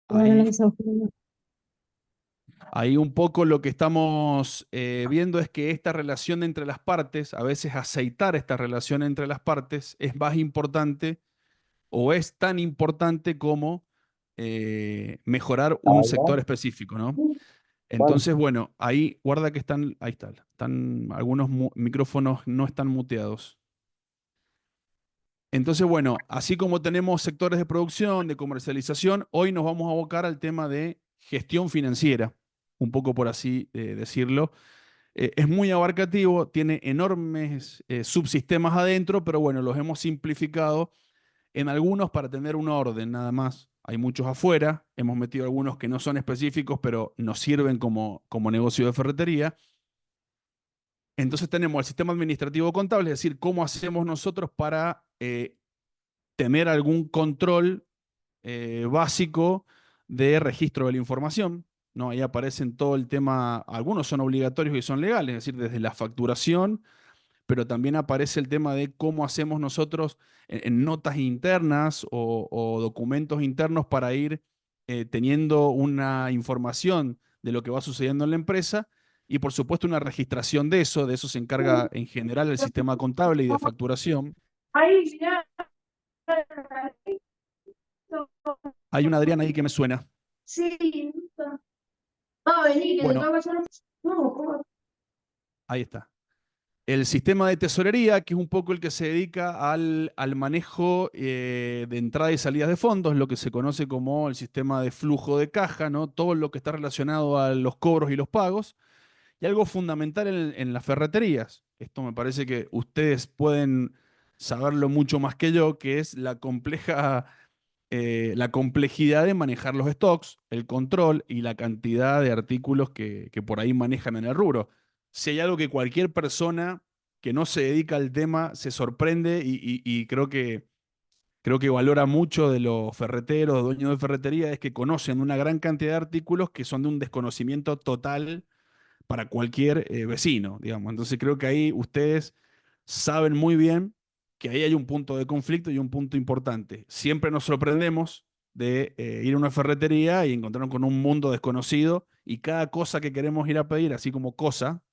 Bueno, lo que Ahí, se ofrece. ahí un poco lo que estamos viendo es que esta relación entre las partes, a veces aceitar esta relación entre las partes es más importante o es tan importante como mejorar un sector Habla. específico, ¿no? ¿Cuál? Entonces, bueno, ahí guarda que están, ahí está, están, algunos micrófonos no están muteados. Entonces, bueno, así como tenemos sectores de producción, de comercialización, hoy nos vamos a abocar al tema de gestión financiera, un poco por así decirlo. Es muy abarcativo, tiene enormes subsistemas adentro, pero bueno, los hemos simplificado en algunos para tener un orden nada más. Hay muchos afuera, hemos metido algunos que no son específicos, pero nos sirven como negocio de ferretería. Entonces tenemos el sistema administrativo contable, es decir, cómo hacemos nosotros para tener algún control básico de registro de la información. ¿No? Ahí aparecen todo el tema, algunos son obligatorios y son legales, es decir, desde la facturación, pero también aparece el tema de cómo hacemos nosotros en notas internas o documentos internos para ir teniendo una información de lo que va sucediendo en la empresa y por supuesto una registración de eso se encarga en general el sistema contable y de facturación. Ahí ya. Hay una Adriana ahí que me suena. Sí. Ah, vení, que te Bueno, tengo que hacer. No, ¿cómo? ahí está. El sistema de tesorería, que es un poco el que se dedica al manejo de entrada y salidas de fondos, lo que se conoce como el sistema de flujo de caja, ¿no? Todo lo que está relacionado a los cobros y los pagos, y algo fundamental en las ferreterías. Esto me parece que ustedes pueden saberlo mucho más que yo, que es la complejidad de manejar los stocks, el control y la cantidad de artículos que por ahí manejan en el rubro. Si hay algo que cualquier persona que no se dedica al tema se sorprende y creo que valora mucho de los ferreteros, dueños de ferretería, es que conocen una gran cantidad de artículos que son de un desconocimiento total para cualquier vecino, digamos. Entonces creo que ahí ustedes saben muy bien que ahí hay un punto de conflicto y un punto importante. Siempre nos sorprendemos de ir a una ferretería y encontrarnos con un mundo desconocido y cada cosa que queremos ir a pedir, así como cosa,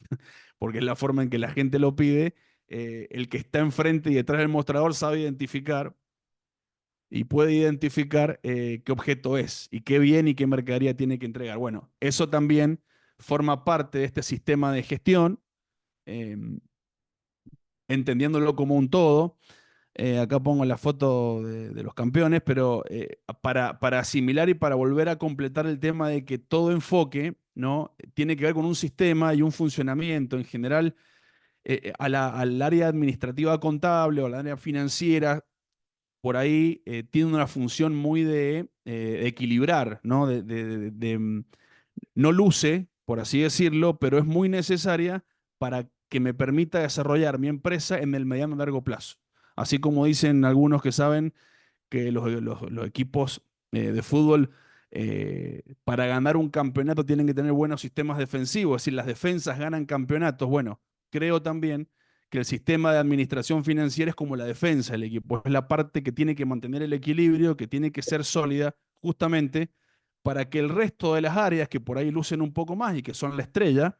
porque es la forma en que la gente lo pide, el que está enfrente y detrás del mostrador sabe identificar y puede identificar qué objeto es y qué bien y qué mercadería tiene que entregar. Bueno, eso también forma parte de este sistema de gestión, eh, entendiéndolo como un todo. Acá pongo la foto de los campeones, pero para asimilar y para volver a completar el tema de que todo enfoque, ¿no? Tiene que ver con un sistema y un funcionamiento en general. Al área administrativa contable o al área financiera por ahí tiene una función muy de equilibrar, ¿no? No luce, por así decirlo, pero es muy necesaria para que me permita desarrollar mi empresa en el mediano y largo plazo. Así como dicen algunos que saben que los equipos de fútbol para ganar un campeonato tienen que tener buenos sistemas defensivos, es decir, las defensas ganan campeonatos. Bueno, creo también que el sistema de administración financiera es como la defensa del equipo, es la parte que tiene que mantener el equilibrio, que tiene que ser sólida, justamente para que el resto de las áreas que por ahí lucen un poco más y que son la estrella,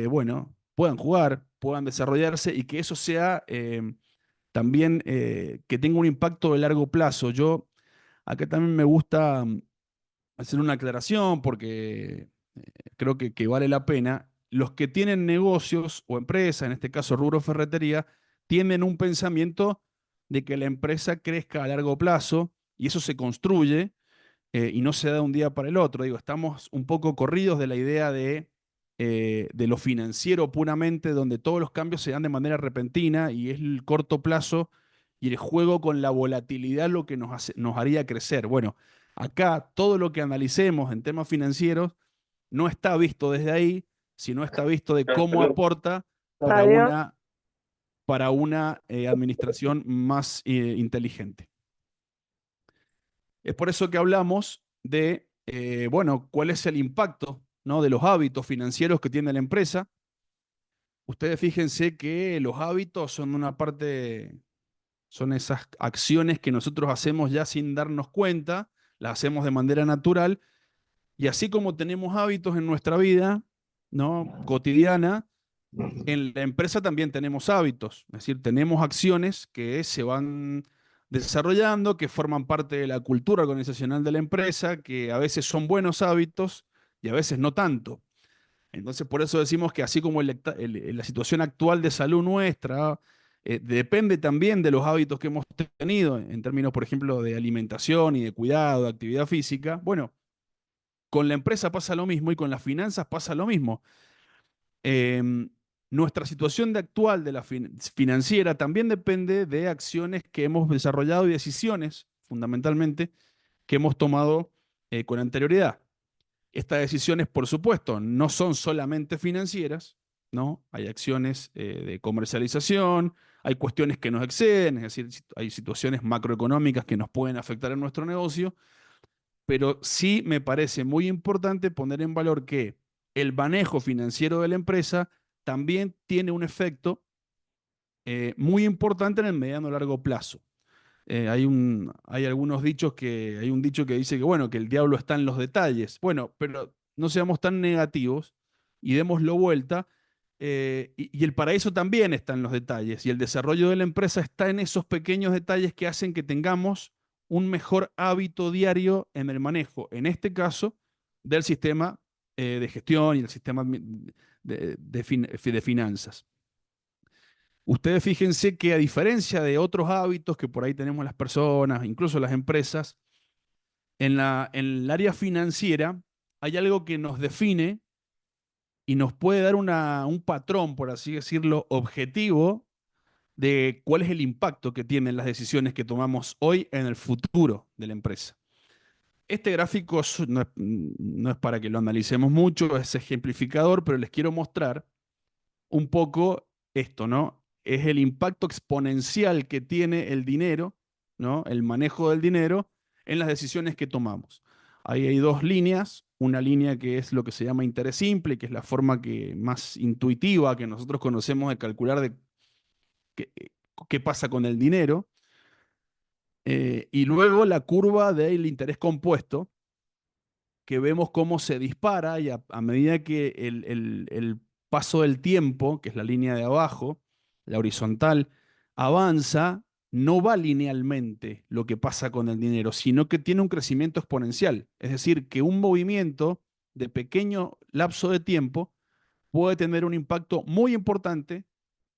bueno, puedan jugar, puedan desarrollarse y que eso sea también que tenga un impacto de largo plazo. Yo acá también me gusta hacer una aclaración porque creo que vale la pena. Los que tienen negocios o empresas, en este caso rubro ferretería, tienen un pensamiento de que la empresa crezca a largo plazo y eso se construye y no se da de un día para el otro. Digo, estamos un poco corridos de la idea de lo financiero puramente, donde todos los cambios se dan de manera repentina y es el corto plazo y el juego con la volatilidad lo que nos haría crecer. Bueno, acá todo lo que analicemos en temas financieros no está visto desde ahí, sino está visto de cómo aporta para Adiós. una administración más inteligente. Es por eso que hablamos de, bueno, cuál es el impacto, ¿no? De los hábitos financieros que tiene la empresa. Ustedes fíjense que los hábitos son una parte, son esas acciones que nosotros hacemos ya sin darnos cuenta, las hacemos de manera natural. Y así como tenemos hábitos en nuestra vida, ¿no? Cotidiana, en la empresa también tenemos hábitos, es decir, tenemos acciones que se van desarrollando, que forman parte de la cultura organizacional de la empresa, que a veces son buenos hábitos y a veces no tanto. Entonces, por eso decimos que así como la situación actual de salud nuestra depende también de los hábitos que hemos tenido en términos, por ejemplo, de alimentación y de cuidado, de actividad física. Bueno, con la empresa pasa lo mismo y con las finanzas pasa lo mismo. Em, Nuestra situación actual de la financiera también depende de acciones que hemos desarrollado y decisiones, fundamentalmente, que hemos tomado con anterioridad. Estas decisiones, por supuesto, no son solamente financieras, ¿no? Hay acciones de comercialización, hay cuestiones que nos exceden, es decir, hay situaciones macroeconómicas que nos pueden afectar en nuestro negocio, pero sí me parece muy importante poner en valor que el manejo financiero de la empresa también tiene un efecto muy importante en el mediano y largo plazo. Hay algunos dichos hay un dicho que dice que, bueno, que el diablo está en los detalles. Bueno, pero no seamos tan negativos y démoslo vuelta. Y el paraíso también está en los detalles. Y el desarrollo de la empresa está en esos pequeños detalles que hacen que tengamos un mejor hábito diario en el manejo, en este caso, del sistema de gestión y el sistema de finanzas. Ustedes fíjense que a diferencia de otros hábitos que por ahí tenemos las personas, incluso las empresas, en el área financiera hay algo que nos define y nos puede dar un patrón, por así decirlo, objetivo de cuál es el impacto que tienen las decisiones que tomamos hoy en el futuro de la empresa. Este gráfico no es para que lo analicemos mucho, es ejemplificador, pero les quiero mostrar un poco esto, ¿no? Es el impacto exponencial que tiene el dinero, ¿no? El manejo del dinero en las decisiones que tomamos. Ahí hay dos líneas, una línea que es lo que se llama interés simple, que es la forma más intuitiva que nosotros conocemos de calcular de qué, qué pasa con el dinero, y luego la curva del interés compuesto, que vemos cómo se dispara y a medida que el paso del tiempo, que es la línea de abajo, la horizontal, avanza, no va linealmente lo que pasa con el dinero, sino que tiene un crecimiento exponencial. Es decir, que un movimiento de pequeño lapso de tiempo puede tener un impacto muy importante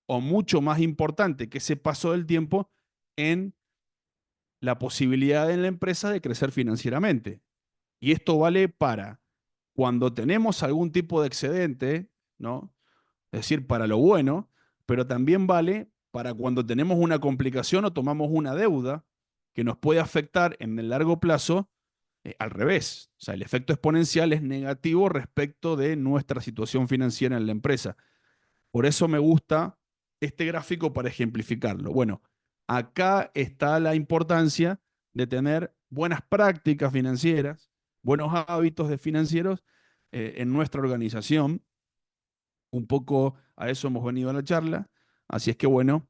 o mucho más importante que ese paso del tiempo en la posibilidad en la empresa de crecer financieramente. Y esto vale para cuando tenemos algún tipo de excedente, ¿no? Es decir, para lo bueno, pero también vale para cuando tenemos una complicación o tomamos una deuda que nos puede afectar en el largo plazo, al revés. O sea, el efecto exponencial es negativo respecto de nuestra situación financiera en la empresa. Por eso me gusta este gráfico para ejemplificarlo. Bueno, acá está la importancia de tener buenas prácticas financieras, buenos hábitos de financieros en nuestra organización. Un poco a eso hemos venido a la charla. Así es que bueno,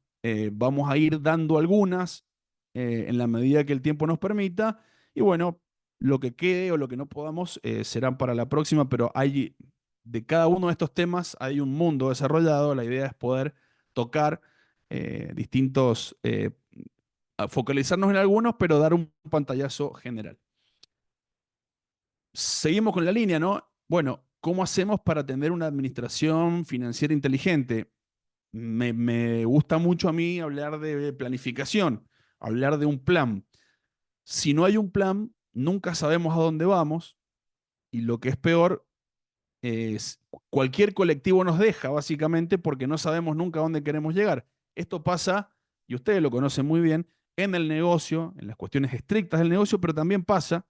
vamos a ir dando algunas en la medida que el tiempo nos permita. Y bueno, lo que quede o lo que no podamos serán para la próxima, pero hay de cada uno de estos temas hay un mundo desarrollado. La idea es poder tocar distintos, focalizarnos en algunos, pero dar un pantallazo general. Seguimos con la línea, ¿no? Bueno, ¿cómo hacemos para tener una administración financiera inteligente? Me gusta mucho a mí hablar de planificación, hablar de un plan. Si no hay un plan, nunca sabemos a dónde vamos y lo que es peor es cualquier colectivo nos deja básicamente porque no sabemos nunca a dónde queremos llegar. Esto pasa, y ustedes lo conocen muy bien, en el negocio, en las cuestiones estrictas del negocio, pero también pasa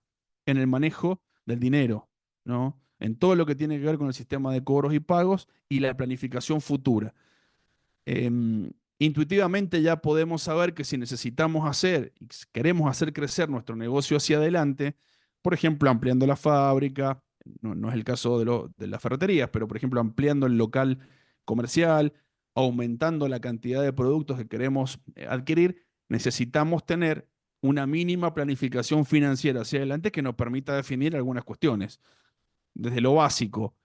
en el manejo del dinero, ¿no? En todo lo que tiene que ver con el sistema de cobros y pagos y la planificación futura. Intuitivamente ya podemos saber que si necesitamos hacer y queremos hacer crecer nuestro negocio hacia adelante, por ejemplo, ampliando la fábrica, no es el caso de las ferreterías, pero por ejemplo, ampliando el local comercial, aumentando la cantidad de productos que queremos adquirir, necesitamos tener una mínima planificación financiera hacia adelante que nos permita definir algunas cuestiones. Desde lo básico,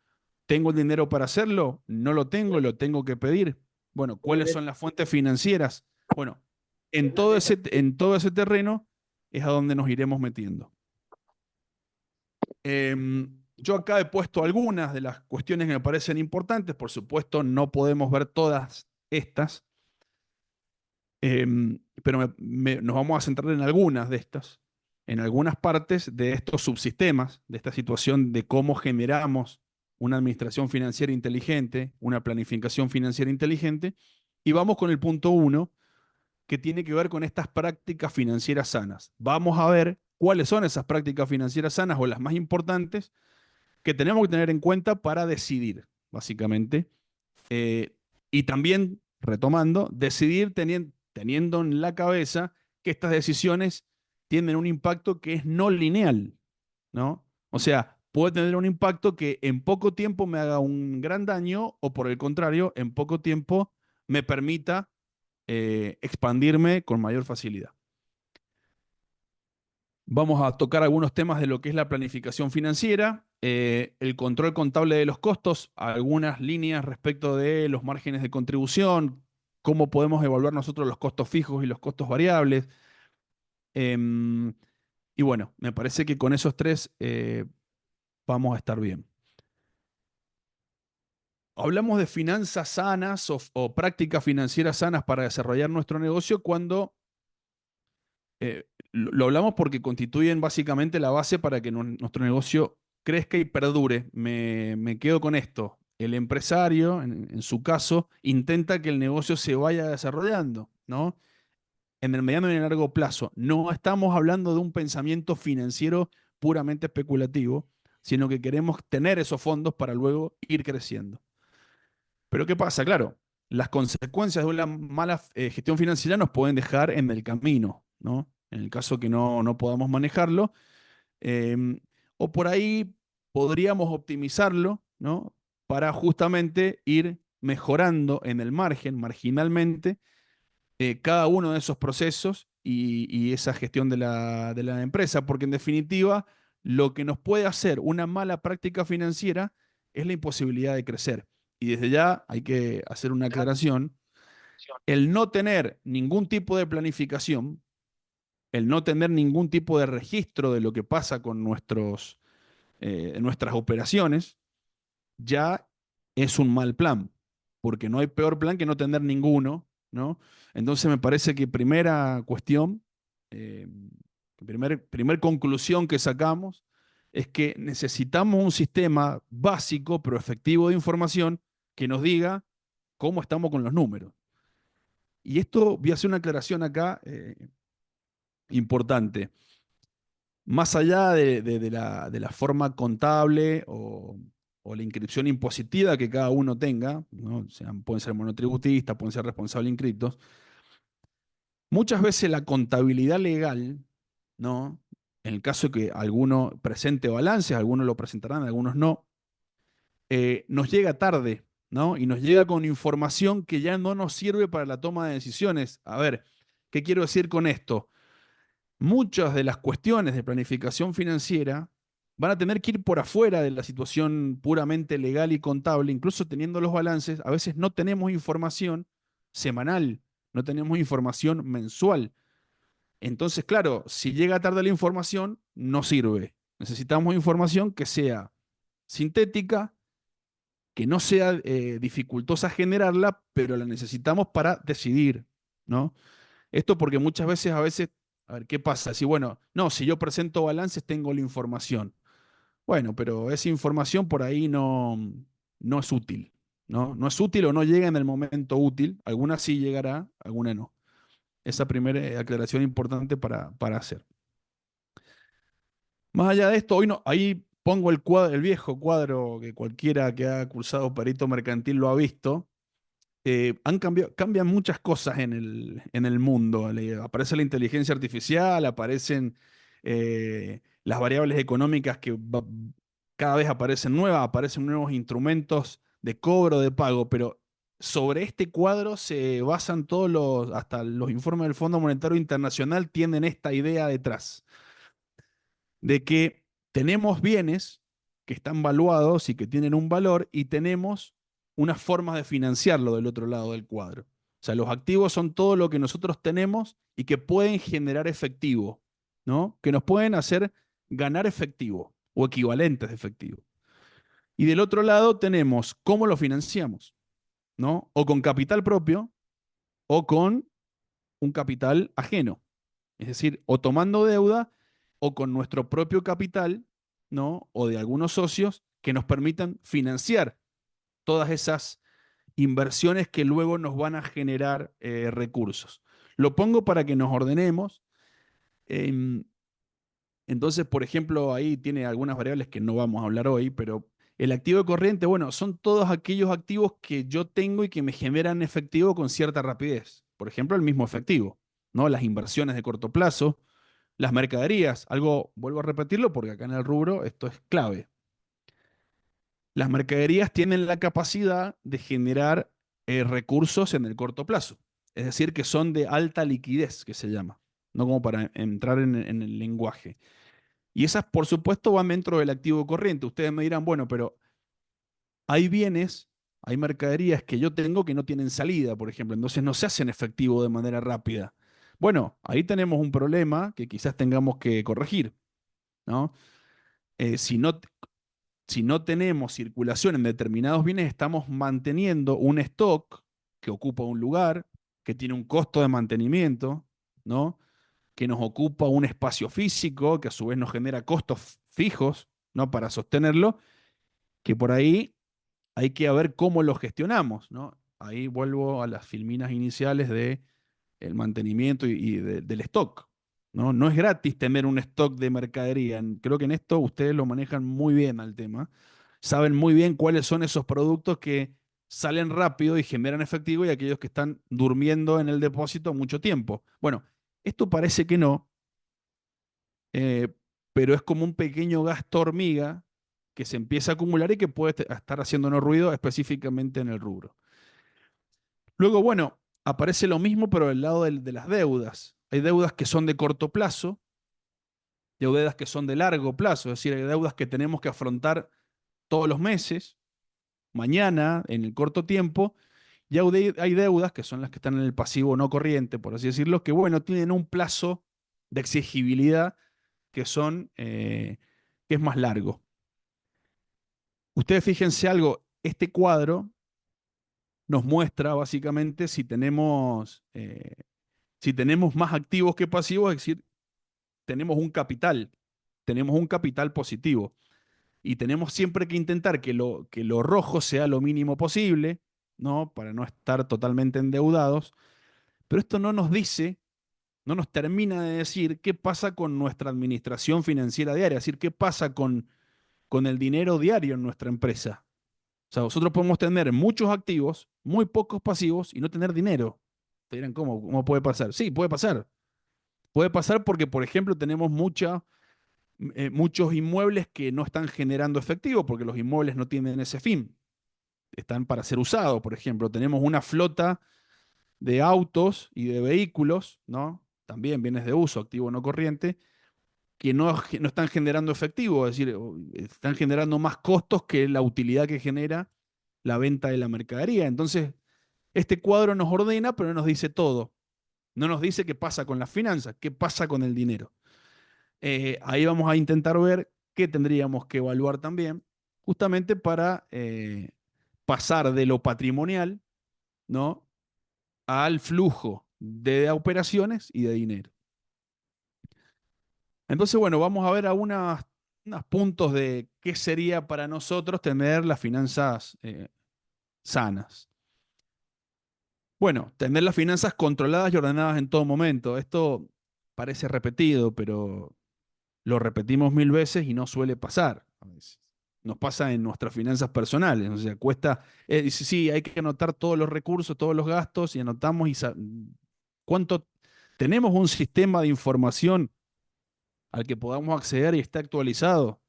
¿tengo el dinero para hacerlo? ¿No lo tengo? ¿Lo tengo que pedir? Bueno, ¿cuáles son las fuentes financieras? Bueno, en todo ese terreno es a donde nos iremos metiendo. Yo acá he puesto algunas de las cuestiones que me parecen importantes. Por supuesto, no podemos ver todas estas, pero nos vamos a centrar en algunas de estas, en algunas partes de estos subsistemas, de esta situación de cómo generamos una administración financiera inteligente, una planificación financiera inteligente. Y vamos con el punto uno, que tiene que ver con estas prácticas financieras sanas. Vamos a ver cuáles son esas prácticas financieras sanas o las más importantes que tenemos que tener en cuenta para decidir, básicamente. Eh, y también, retomando, decidir teniendo en la cabeza que estas decisiones tienen un impacto que es no lineal, ¿no? O sea, puede tener un impacto que en poco tiempo me haga un gran daño o por el contrario, en poco tiempo me permita expandirme con mayor facilidad. Vamos a tocar algunos temas de lo que es la planificación financiera, el control contable de los costos, algunas líneas respecto de los márgenes de contribución, cómo podemos evaluar nosotros los costos fijos y los costos variables. Em, y bueno, me parece que con esos tres vamos a estar bien. Hablamos de finanzas sanas o prácticas financieras sanas para desarrollar nuestro negocio cuando lo hablamos porque constituyen básicamente la base para que nuestro negocio crezca y perdure. Me quedo con esto. El empresario, en su caso, intenta que el negocio se vaya desarrollando, ¿no? En el mediano y en el largo plazo. No estamos hablando de un pensamiento financiero puramente especulativo, sino que queremos tener esos fondos para luego ir creciendo. Pero ¿qué pasa? Claro, las consecuencias de una mala gestión financiera nos pueden dejar en el camino, ¿no? En el caso que no podamos manejarlo. em, o por ahí podríamos optimizarlo, ¿no? Para justamente ir mejorando en el margen, marginalmente, cada uno de esos procesos y esa gestión de la empresa, porque en definitiva lo que nos puede hacer una mala práctica financiera es la imposibilidad de crecer. Y desde ya hay que hacer una aclaración. El no tener ningún tipo de planificación, el no tener ningún tipo de registro de lo que pasa con nuestras operaciones, ya es un mal plan, porque no hay peor plan que no tener ninguno, ¿no? Entonces me parece que primera cuestión, eh, primer conclusión que sacamos es que necesitamos un sistema básico pero efectivo de información que nos diga cómo estamos con los números. Y esto voy a hacer una aclaración acá importante. Más allá de la forma contable o la inscripción impositiva que cada uno tenga, ¿no? O sea, pueden ser monotributistas, pueden ser responsables inscritos, muchas veces la contabilidad legal, ¿no? En el caso de que alguno presente balances, algunos lo presentarán, algunos no, nos llega tarde, ¿no? Y nos llega con información que ya no nos sirve para la toma de decisiones. A ver, ¿qué quiero decir con esto? Muchas de las cuestiones de planificación financiera van a tener que ir por afuera de la situación puramente legal y contable, incluso teniendo los balances, a veces no tenemos información semanal, no tenemos información mensual. Entonces, claro, si llega tarde la información, no sirve. Necesitamos información que sea sintética, que no sea dificultosa generarla, pero la necesitamos para decidir, ¿no? Esto porque muchas veces, a ver, ¿qué pasa? Si, bueno, no, si yo presento balances, tengo la información. Bueno, pero esa información por ahí no es útil, ¿no? No es útil o no llega en el momento útil. Alguna sí llegará, alguna no. Esa primera aclaración importante para hacer. Más allá de esto, hoy no, ahí pongo el viejo cuadro que cualquiera que ha cursado perito mercantil lo ha visto. Cambian muchas cosas en el mundo. Aparece la inteligencia artificial, aparecen las variables económicas que cada vez aparecen nuevos instrumentos de cobro, de pago, pero sobre este cuadro se basan todos hasta los informes del Fondo Monetario Internacional tienen esta idea detrás, de que tenemos bienes que están valuados y que tienen un valor y tenemos unas formas de financiarlo del otro lado del cuadro. O sea, los activos son todo lo que nosotros tenemos y que pueden generar efectivo, ¿no? Que nos pueden hacer ganar efectivo o equivalentes de efectivo. Y del otro lado tenemos cómo lo financiamos, ¿no? O con capital propio o con un capital ajeno. Es decir, o tomando deuda o con nuestro propio capital, ¿no? O de algunos socios que nos permitan financiar todas esas inversiones que luego nos van a generar recursos. Lo pongo para que nos ordenemos. Em, entonces, por ejemplo, ahí tiene algunas variables que no vamos a hablar hoy, pero el activo corriente, bueno, son todos aquellos activos que yo tengo y que me generan efectivo con cierta rapidez. Por ejemplo, el mismo efectivo, ¿no? Las inversiones de corto plazo, las mercaderías, algo, vuelvo a repetirlo porque acá en el rubro esto es clave. Las mercaderías tienen la capacidad de generar recursos en el corto plazo, es decir, que son de alta liquidez, que se llama, no como para entrar en el lenguaje. Y esas, por supuesto, van dentro del activo corriente. Ustedes me dirán, bueno, pero hay bienes, hay mercaderías que yo tengo que no tienen salida, por ejemplo, entonces no se hacen efectivo de manera rápida. Bueno, ahí tenemos un problema que quizás tengamos que corregir, ¿no? Si no, si no tenemos circulación en determinados bienes, estamos manteniendo un stock que ocupa un lugar, que tiene un costo de mantenimiento, ¿no? Que nos ocupa un espacio físico, que a su vez nos genera costos fijos, ¿no? Para sostenerlo, que por ahí hay que ver cómo lo gestionamos, ¿no? Ahí vuelvo a las filminas iniciales de el mantenimiento del stock, ¿no? No es gratis tener un stock de mercadería. Creo que en esto ustedes lo manejan muy bien al tema. Saben muy bien cuáles son esos productos que salen rápido y generan efectivo y aquellos que están durmiendo en el depósito mucho tiempo. Bueno, esto parece que no, eh, pero es como un pequeño gasto hormiga que se empieza a acumular y que puede estar haciéndonos ruido específicamente en el rubro. Luego, bueno, aparece lo mismo, pero del lado de las deudas. Hay deudas que son de corto plazo, deudas que son de largo plazo, es decir, hay deudas que tenemos que afrontar todos los meses, mañana, en el corto tiempo, y hay deudas que son las que están en el pasivo no corriente, por así decirlo, que, bueno, tienen un plazo de exigibilidad que que es más largo. Ustedes fíjense algo, este cuadro nos muestra básicamente si tenemos más activos que pasivos, es decir, tenemos un capital positivo y tenemos siempre que intentar que lo rojo sea lo mínimo posible, ¿no? Para no estar totalmente endeudados, pero esto no nos dice, no nos termina de decir qué pasa con nuestra administración financiera diaria, es decir, qué pasa con el dinero diario en nuestra empresa. O sea, nosotros podemos tener muchos activos, muy pocos pasivos y no tener dinero. Te dirán, ¿cómo puede pasar? Sí, puede pasar. Puede pasar porque, por ejemplo, tenemos muchos inmuebles que no están generando efectivo porque los inmuebles no tienen ese fin. Están para ser usados, por ejemplo. Tenemos una flota de autos y de vehículos, ¿no? También bienes de uso, activo no corriente, que no están generando efectivo, es decir, están generando más costos que la utilidad que genera la venta de la mercadería. Entonces, este cuadro nos ordena, pero no nos dice todo. No nos dice qué pasa con las finanzas, qué pasa con el dinero. Ahí vamos a intentar ver qué tendríamos que evaluar también, justamente para pasar de lo patrimonial, ¿no? Al flujo de operaciones y de dinero. Entonces, bueno, vamos a ver unos puntos de qué sería para nosotros tener las finanzas sanas. Bueno, tener las finanzas controladas y ordenadas en todo momento. Esto parece repetido, pero lo repetimos mil veces y no suele pasar a veces. Nos pasa en nuestras finanzas personales. O sea, cuesta, dice, sí, hay que anotar todos los recursos, todos los gastos y anotamos cuánto tenemos un sistema de información al que podamos acceder y esté actualizado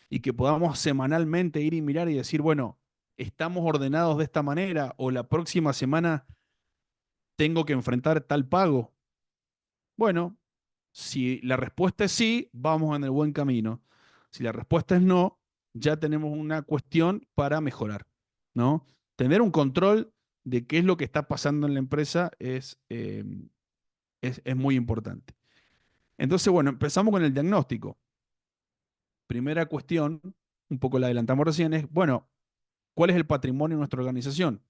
y que podamos semanalmente ir y mirar y decir, bueno, estamos ordenados de esta manera o la próxima semana tengo que enfrentar tal pago. Bueno, si la respuesta es sí, vamos en el buen camino. Si la respuesta es no, ya tenemos una cuestión para mejorar, ¿no? Tener un control de qué es lo que está pasando en la empresa es muy importante. Entonces, bueno, empezamos con el diagnóstico. Primera cuestión, un poco la adelantamos recién, es, bueno, ¿cuál es el patrimonio de nuestra organización?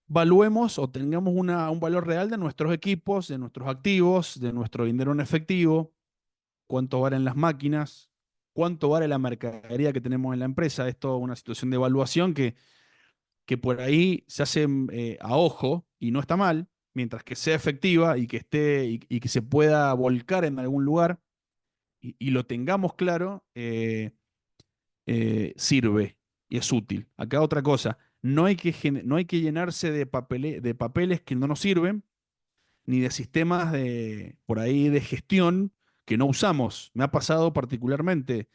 Valuemos o tengamos un valor real de nuestros equipos, de nuestros activos, de nuestro dinero en efectivo, cuánto valen las máquinas, cuánto vale la mercadería que tenemos en la empresa. Es toda una situación de evaluación que por ahí se hace a ojo y no está mal, mientras que sea efectiva y que esté y que se pueda volcar en algún lugar y lo tengamos claro, sirve y es útil. Acá otra cosa, no hay que llenarse de papeles que no nos sirven, ni de sistemas por ahí de gestión que no usamos. Me ha pasado particularmente.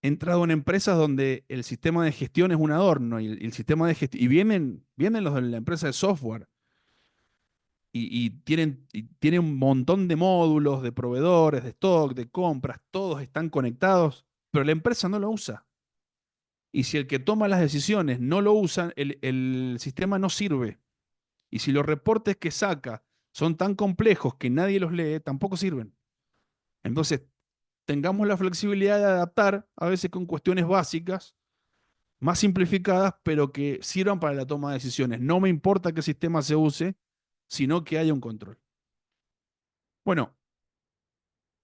He entrado en empresas donde el sistema de gestión es un adorno y el sistema de gestión. Y vienen los de la empresa de software y tienen un montón de módulos, de proveedores, de stock, de compras, todos están conectados, pero la empresa no lo usa. Y si el que toma las decisiones no lo usa, el sistema no sirve. Y si los reportes que saca son tan complejos que nadie los lee, tampoco sirven. Entonces, tengamos la flexibilidad de adaptar, a veces con cuestiones básicas, más simplificadas, pero que sirvan para la toma de decisiones. No me importa qué sistema se use, sino que haya un control. Bueno,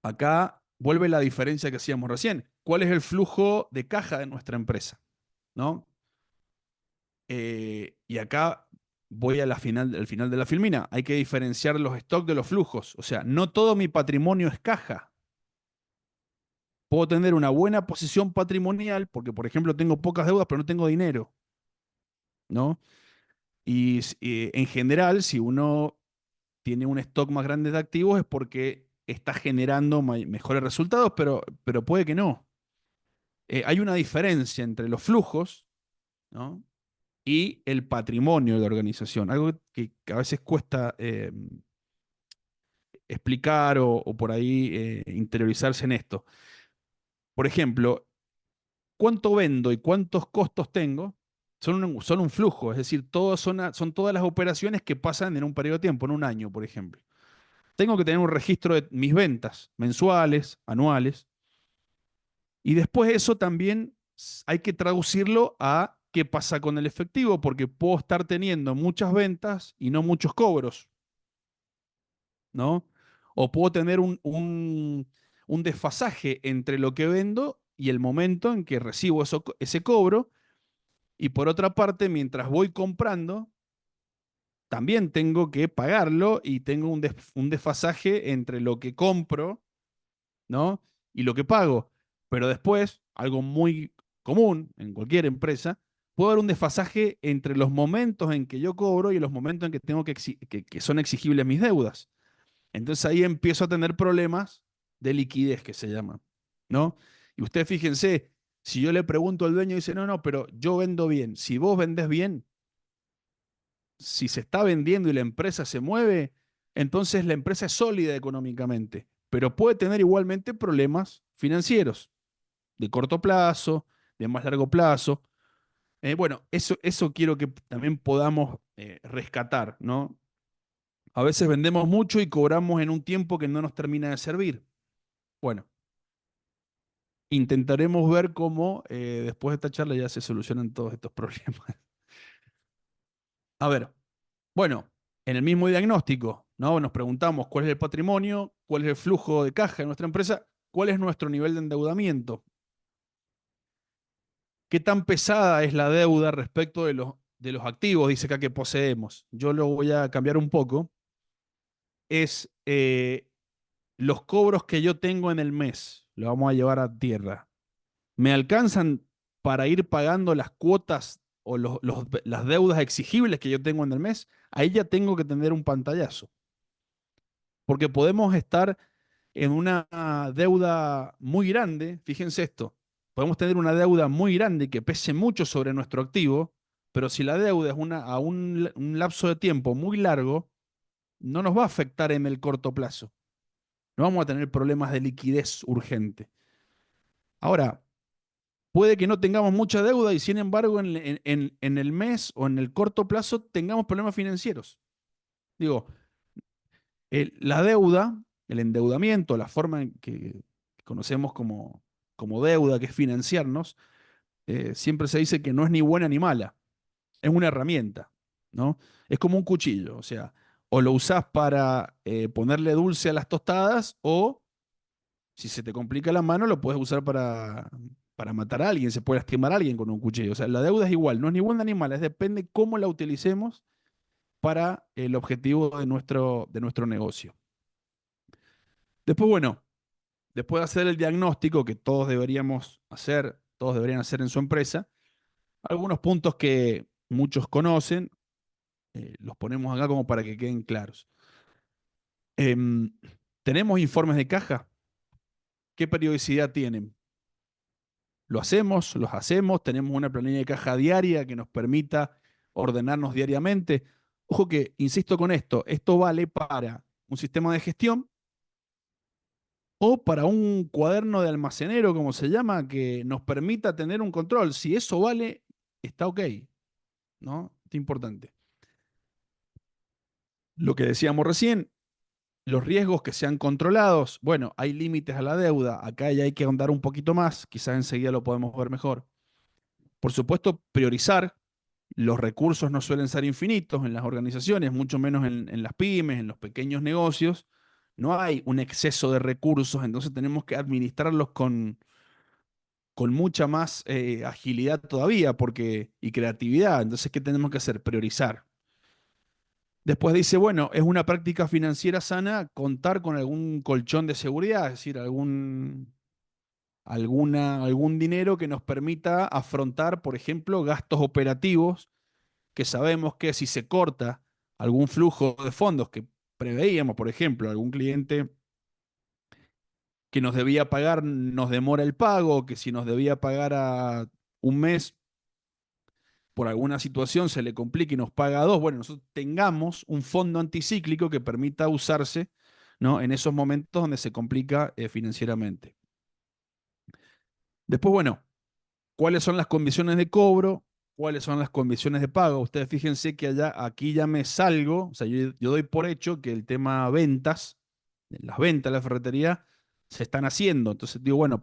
acá vuelve la diferencia que hacíamos recién. ¿Cuál es el flujo de caja de nuestra empresa? ¿No? Y acá voy al final de la filmina. Hay que diferenciar los stocks de los flujos. O sea, no todo mi patrimonio es caja. Puedo tener una buena posición patrimonial porque, por ejemplo, tengo pocas deudas, pero no tengo dinero, ¿no? Y en general, si uno tiene un stock más grande de activos es porque está generando mejores resultados, pero puede que no. Hay una diferencia entre los flujos, ¿no? Y el patrimonio de la organización, algo que a veces cuesta explicar o por ahí interiorizarse en esto. Por ejemplo, cuánto vendo y cuántos costos tengo son un flujo, es decir, son todas las operaciones que pasan en un periodo de tiempo, en un año, por ejemplo. Tengo que tener un registro de mis ventas mensuales, anuales, y después eso también hay que traducirlo a qué pasa con el efectivo, porque puedo estar teniendo muchas ventas y no muchos cobros, ¿no? O puedo tener un desfasaje entre lo que vendo y el momento en que recibo ese cobro. Y por otra parte, mientras voy comprando, también tengo que pagarlo y tengo un desfasaje entre lo que compro, ¿no? Y lo que pago. Pero después, algo muy común en cualquier empresa, puede haber un desfasaje entre los momentos en que yo cobro y los momentos en que tengo que son exigibles mis deudas. Entonces ahí empiezo a tener problemas de liquidez que se llaman, ¿no? Y ustedes fíjense, si yo le pregunto al dueño y dice, no, no, pero yo vendo bien. Si vos vendés bien, si se está vendiendo y la empresa se mueve, entonces la empresa es sólida económicamente, pero puede tener igualmente problemas financieros de corto plazo, de más largo plazo. Bueno, eso quiero que también podamos rescatar, ¿no? A veces vendemos mucho y cobramos en un tiempo que no nos termina de servir. Bueno, intentaremos ver cómo después de esta charla ya se solucionan todos estos problemas. A ver, bueno, en el mismo diagnóstico, ¿no? Nos preguntamos cuál es el patrimonio, cuál es el flujo de caja de nuestra empresa, cuál es nuestro nivel de endeudamiento, qué tan pesada es la deuda respecto de los activos, dice acá que poseemos. Yo lo voy a cambiar un poco. Es los cobros que yo tengo en el mes, lo vamos a llevar a tierra. ¿Me alcanzan para ir pagando las cuotas o las deudas exigibles que yo tengo en el mes? Ahí ya tengo que tener un pantallazo. Porque podemos estar en una deuda muy grande, fíjense esto, podemos tener una deuda muy grande que pese mucho sobre nuestro activo, pero si la deuda es un lapso de tiempo muy largo, no nos va a afectar en el corto plazo. No vamos a tener problemas de liquidez urgente. Ahora, puede que no tengamos mucha deuda y sin embargo en el mes o en el corto plazo tengamos problemas financieros. Digo, la deuda, el endeudamiento, la forma en que conocemos como deuda, que es financiarnos, siempre se dice que no es ni buena ni mala, es una herramienta, ¿no? Es como un cuchillo, o sea, o lo usás para ponerle dulce a las tostadas o si se te complica la mano lo puedes usar para matar a alguien, se puede lastimar a alguien con un cuchillo. O sea, la deuda es igual, no es ni buena ni mala, es depende cómo la utilicemos para el objetivo de nuestro negocio. Después, bueno, después de hacer el diagnóstico que todos deberíamos hacer, todos deberían hacer en su empresa, algunos puntos que muchos conocen, los ponemos acá como para que queden claros. Em, ¿Tenemos informes de caja? ¿Qué periodicidad tienen? ¿Lo hacemos? ¿Los hacemos? ¿Tenemos una planilla de caja diaria que nos permita ordenarnos diariamente? Ojo que, insisto con esto vale para un sistema de gestión o para un cuaderno de almacenero, como se llama, que nos permita tener un control. Si eso vale, está ok, ¿no? Es importante. Lo que decíamos recién, los riesgos que sean controlados, bueno, hay límites a la deuda, acá ya hay que ahondar un poquito más, quizás enseguida lo podemos ver mejor. Por supuesto, priorizar, los recursos no suelen ser infinitos en las organizaciones, mucho menos en las pymes, en los pequeños negocios. No hay un exceso de recursos, entonces tenemos que administrarlos con mucha más agilidad todavía y creatividad. Entonces, ¿qué tenemos que hacer? Priorizar. Después dice, bueno, es una práctica financiera sana contar con algún colchón de seguridad, es decir, algún dinero que nos permita afrontar, por ejemplo, gastos operativos que sabemos que si se corta algún flujo de fondos que preveíamos, por ejemplo, algún cliente que nos debía pagar nos demora el pago, que si nos debía pagar a un mes por alguna situación se le complica y nos paga a dos, bueno, nosotros tengamos un fondo anticíclico que permita usarse, ¿no? En esos momentos donde se complica financieramente. Después, bueno, ¿cuáles son las condiciones de cobro? ¿Cuáles son las condiciones de pago? Ustedes fíjense que aquí ya me salgo, o sea, yo doy por hecho que el tema ventas, las ventas de la ferretería, se están haciendo. Entonces digo, bueno,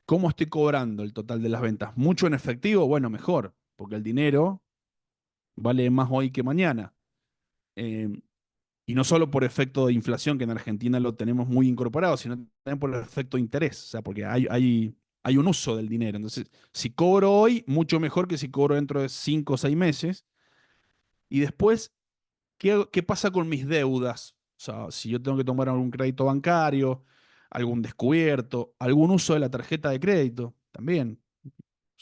¿cómo estoy cobrando el total de las ventas? ¿Mucho en efectivo? Bueno, mejor, porque el dinero vale más hoy que mañana. Eh, y no solo por efecto de inflación, que en Argentina lo tenemos muy incorporado, sino también por el efecto de interés, o sea, porque hay un uso del dinero. Entonces, si cobro hoy, mucho mejor que si cobro dentro de 5 o 6 meses. Y después, ¿qué pasa con mis deudas? O sea, si yo tengo que tomar algún crédito bancario, algún descubierto, algún uso de la tarjeta de crédito, también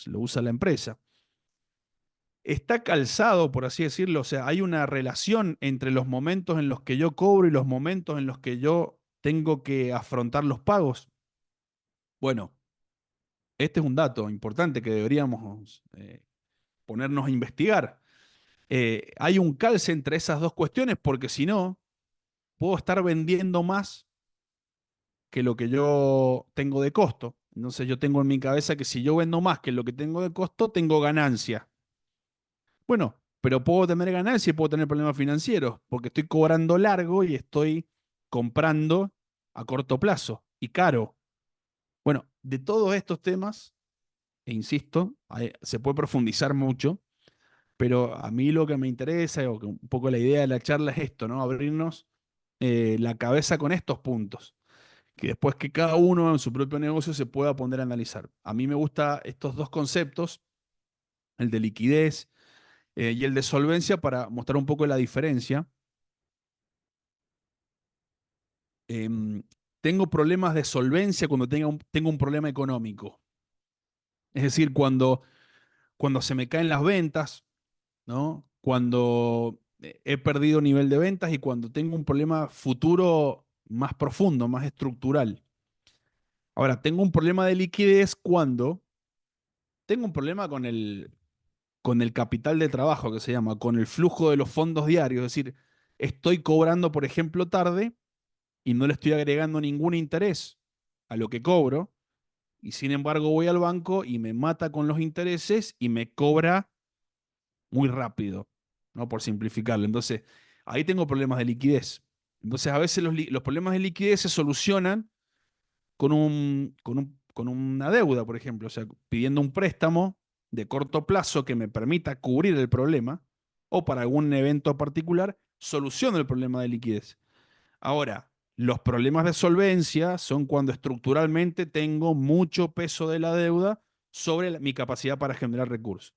lo usa la empresa. Está calzado, por así decirlo, o sea, hay una relación entre los momentos en los que yo cobro y los momentos en los que yo tengo que afrontar los pagos. Bueno, este es un dato importante que deberíamos ponernos a investigar. Hay un calce entre esas dos cuestiones porque si no, puedo estar vendiendo más que lo que yo tengo de costo. Entonces yo tengo en mi cabeza que si yo vendo más que lo que tengo de costo, tengo ganancia. Bueno, pero puedo tener ganancia y puedo tener problemas financieros porque estoy cobrando largo y estoy comprando a corto plazo y caro. Bueno, de todos estos temas, e insisto, se puede profundizar mucho, pero a mí lo que me interesa, o que un poco la idea de la charla es esto, ¿no? Abrirnos la cabeza con estos puntos, que después que cada uno en su propio negocio se pueda poner a analizar. A mí me gustan estos dos conceptos, el de liquidez y el de solvencia, para mostrar un poco la diferencia. Em, Tengo problemas de solvencia cuando tengo un problema económico. Es decir, cuando se me caen las ventas, ¿no? Cuando he perdido nivel de ventas y cuando tengo un problema futuro más profundo, más estructural. Ahora, tengo un problema de liquidez cuando tengo un problema con el capital de trabajo, que se llama, con el flujo de los fondos diarios. Es decir, estoy cobrando, por ejemplo, tarde y no le estoy agregando ningún interés a lo que cobro, y sin embargo voy al banco y me mata con los intereses y me cobra muy rápido, ¿no? Por simplificarlo. Entonces, ahí tengo problemas de liquidez. Entonces, a veces los problemas de liquidez se solucionan con una deuda, por ejemplo, o sea, pidiendo un préstamo de corto plazo que me permita cubrir el problema o para algún evento particular, soluciono el problema de liquidez. Ahora, los problemas de solvencia son cuando estructuralmente tengo mucho peso de la deuda sobre mi capacidad para generar recursos,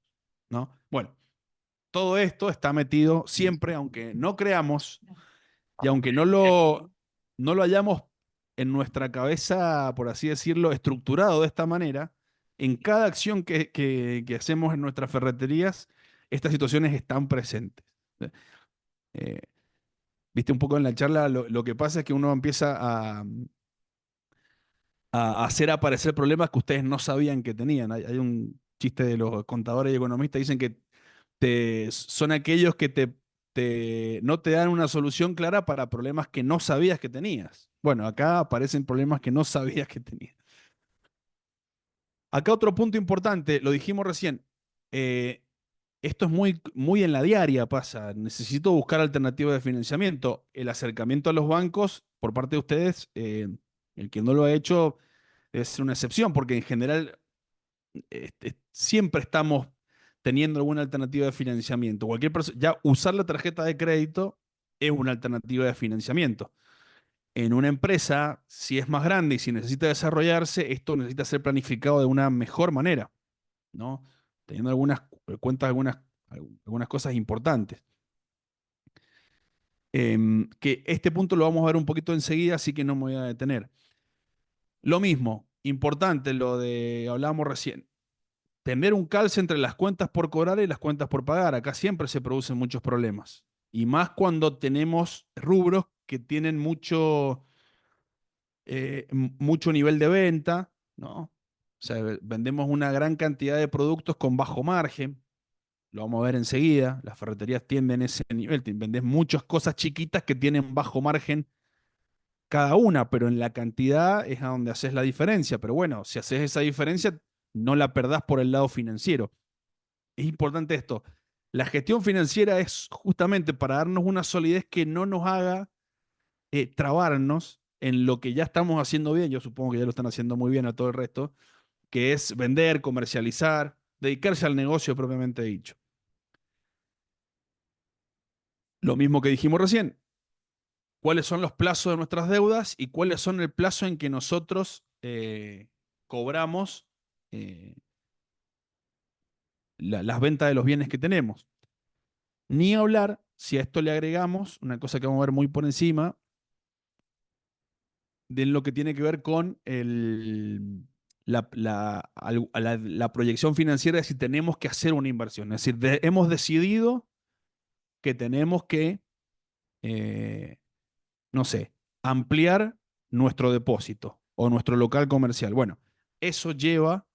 ¿no? Bueno, todo esto está metido siempre, aunque no creamos y aunque no lo hayamos en nuestra cabeza, por así decirlo, estructurado de esta manera, en cada acción que hacemos en nuestras ferreterías, estas situaciones están presentes. Eh, Viste un poco en la charla, lo que pasa es que uno empieza a hacer aparecer problemas que ustedes no sabían que tenían. Hay un chiste de los contadores y economistas, dicen que son aquellos que no te dan una solución clara para problemas que no sabías que tenías. Bueno, acá aparecen problemas que no sabías que tenías. Acá otro punto importante, lo dijimos recién, eh, esto es muy en la diaria, pasa. Necesito buscar alternativas de financiamiento. El acercamiento a los bancos por parte de ustedes, el que no lo ha hecho debe ser una excepción, porque en general siempre estamos teniendo alguna alternativa de financiamiento. Cualquier persona, ya usar la tarjeta de crédito es una alternativa de financiamiento. En una empresa, si es más grande y si necesita desarrollarse, esto necesita ser planificado de una mejor manera, ¿no? Teniendo cuentas algunas cosas importantes. Que este punto lo vamos a ver un poquito enseguida, así que no me voy a detener. Lo mismo, importante, lo de hablábamos recién, tener un calce entre las cuentas por cobrar y las cuentas por pagar. Acá siempre se producen muchos problemas. Y más cuando tenemos rubros que tienen mucho nivel de venta, ¿no? O sea, vendemos una gran cantidad de productos con bajo margen. Lo vamos a ver enseguida. Las ferreterías tienden ese nivel. Vendés muchas cosas chiquitas que tienen bajo margen cada una, pero en la cantidad es a donde haces la diferencia. Pero bueno, si haces esa diferencia, no la perdás por el lado financiero. Es importante esto. La gestión financiera es justamente para darnos una solidez que no nos haga trabarnos en lo que ya estamos haciendo bien. Yo supongo que ya lo están haciendo muy bien a todo el resto, que es vender, comercializar, dedicarse al negocio propiamente dicho. Lo mismo que dijimos recién, cuáles son los plazos de nuestras deudas y cuáles son el plazo en que nosotros cobramos eh, las ventas de los bienes que tenemos. Ni hablar si a esto le agregamos una cosa que vamos a ver muy por encima, de lo que tiene que ver con la proyección financiera de si tenemos que hacer una inversión. Es decir, hemos decidido que tenemos que, eh, no sé, ampliar nuestro depósito o nuestro local comercial. Bueno, eso lleva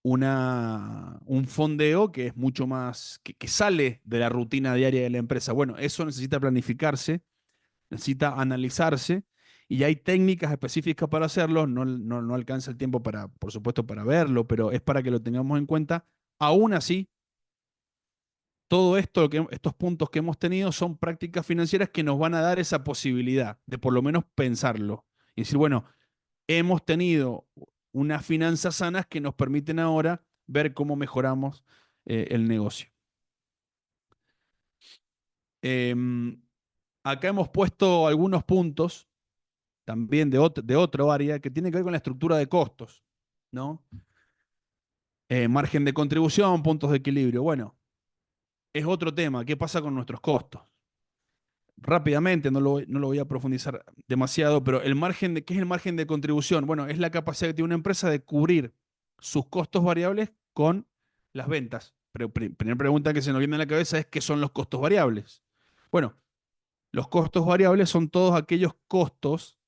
un fondeo que es mucho más, que sale de la rutina diaria de la empresa. Bueno, eso necesita planificarse, necesita analizarse y hay técnicas específicas para hacerlo. No alcanza el tiempo para, por supuesto, para verlo, pero es para que lo tengamos en cuenta. Aún así, todo esto, estos puntos que hemos tenido son prácticas financieras que nos van a dar esa posibilidad de por lo menos pensarlo y decir, bueno, hemos tenido unas finanzas sanas que nos permiten ahora ver cómo mejoramos el negocio. Em, Acá hemos puesto algunos puntos también de otro área que tiene que ver con la estructura de costos, ¿no? Margen de contribución, puntos de equilibrio. Bueno, es otro tema. ¿Qué pasa con nuestros costos? Rápidamente, no lo voy a profundizar demasiado, pero ¿qué es el margen de contribución? Bueno, es la capacidad que tiene una empresa de cubrir sus costos variables con las ventas. Pero primera pregunta que se nos viene a la cabeza es: ¿qué son los costos variables? Bueno, los costos variables son todos aquellos costos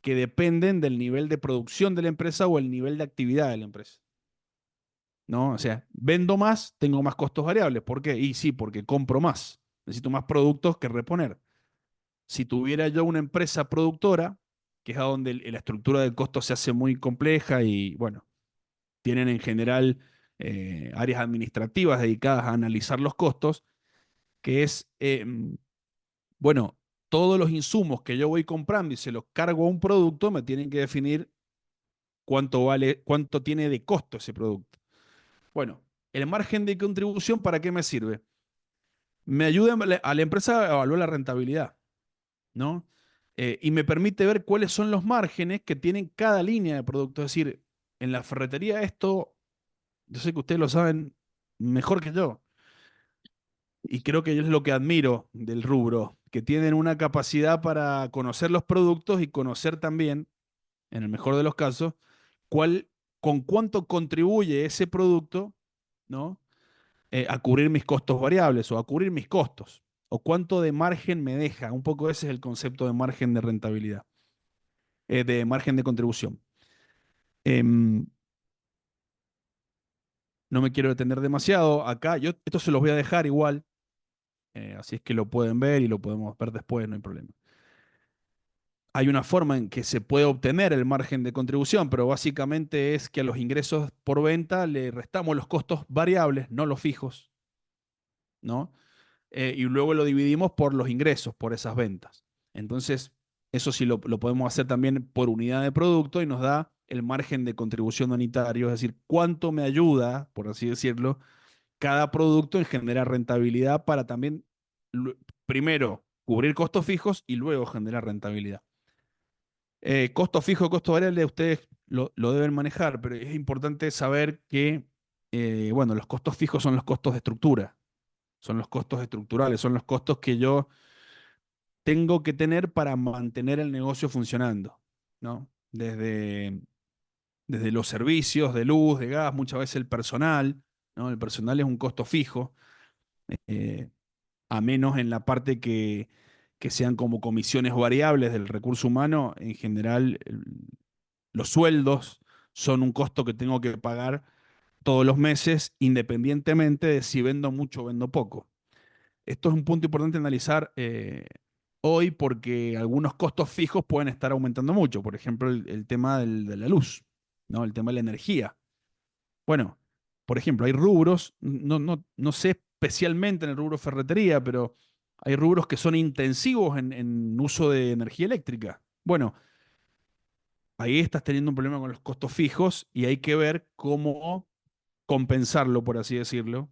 que dependen del nivel de producción de la empresa o el nivel de actividad de la empresa. ¿No? O sea, vendo más, tengo más costos variables. ¿Por qué? Y sí, porque compro más. Necesito más productos que reponer. Si tuviera yo una empresa productora, que es a donde la estructura del costo se hace muy compleja y, bueno, tienen en general áreas administrativas dedicadas a analizar los costos, que es, bueno, todos los insumos que yo voy comprando y se los cargo a un producto, me tienen que definir cuánto vale, cuánto tiene de costo ese producto. Bueno, el margen de contribución, ¿para qué me sirve? Me ayuda a la empresa a evaluar la rentabilidad, ¿no? Y me permite ver cuáles son los márgenes que tienen cada línea de producto. Es decir, en la ferretería esto, yo sé que ustedes lo saben mejor que yo, y creo que es lo que admiro del rubro, que tienen una capacidad para conocer los productos y conocer también, en el mejor de los casos, cuál, con cuánto contribuye ese producto, ¿no? A cubrir mis costos variables o a cubrir mis costos, o cuánto de margen me deja. Un poco ese es el concepto de margen de rentabilidad, de margen de contribución. Em, no me quiero detener demasiado acá. Yo esto se los voy a dejar igual, así es que lo pueden ver y lo podemos ver después, no hay problema. Hay una forma en que se puede obtener el margen de contribución, pero básicamente es que a los ingresos por venta le restamos los costos variables, no los fijos, ¿no? Y luego lo dividimos por los ingresos, por esas ventas. Entonces, eso sí lo podemos hacer también por unidad de producto y nos da el margen de contribución unitario, es decir, cuánto me ayuda, por así decirlo, cada producto en generar rentabilidad para también, primero, cubrir costos fijos y luego generar rentabilidad. Costo fijo, costo variable, ustedes lo deben manejar, pero es importante saber que, bueno, los costos fijos son los costos de estructura, son los costos estructurales, son los costos que yo tengo que tener para mantener el negocio funcionando, ¿no? Desde los servicios de luz, de gas, muchas veces el personal, ¿no? El personal es un costo fijo, eh, a menos en la parte que sean como comisiones variables del recurso humano, en general los sueldos son un costo que tengo que pagar todos los meses, independientemente de si vendo mucho o vendo poco. Esto es un punto importante analizar hoy porque algunos costos fijos pueden estar aumentando mucho. Por ejemplo, el tema de la luz, ¿no? El tema de la energía. Bueno, por ejemplo, hay rubros, no sé especialmente en el rubro ferretería, pero hay rubros que son intensivos en uso de energía eléctrica. Bueno, ahí estás teniendo un problema con los costos fijos y hay que ver cómo compensarlo, por así decirlo.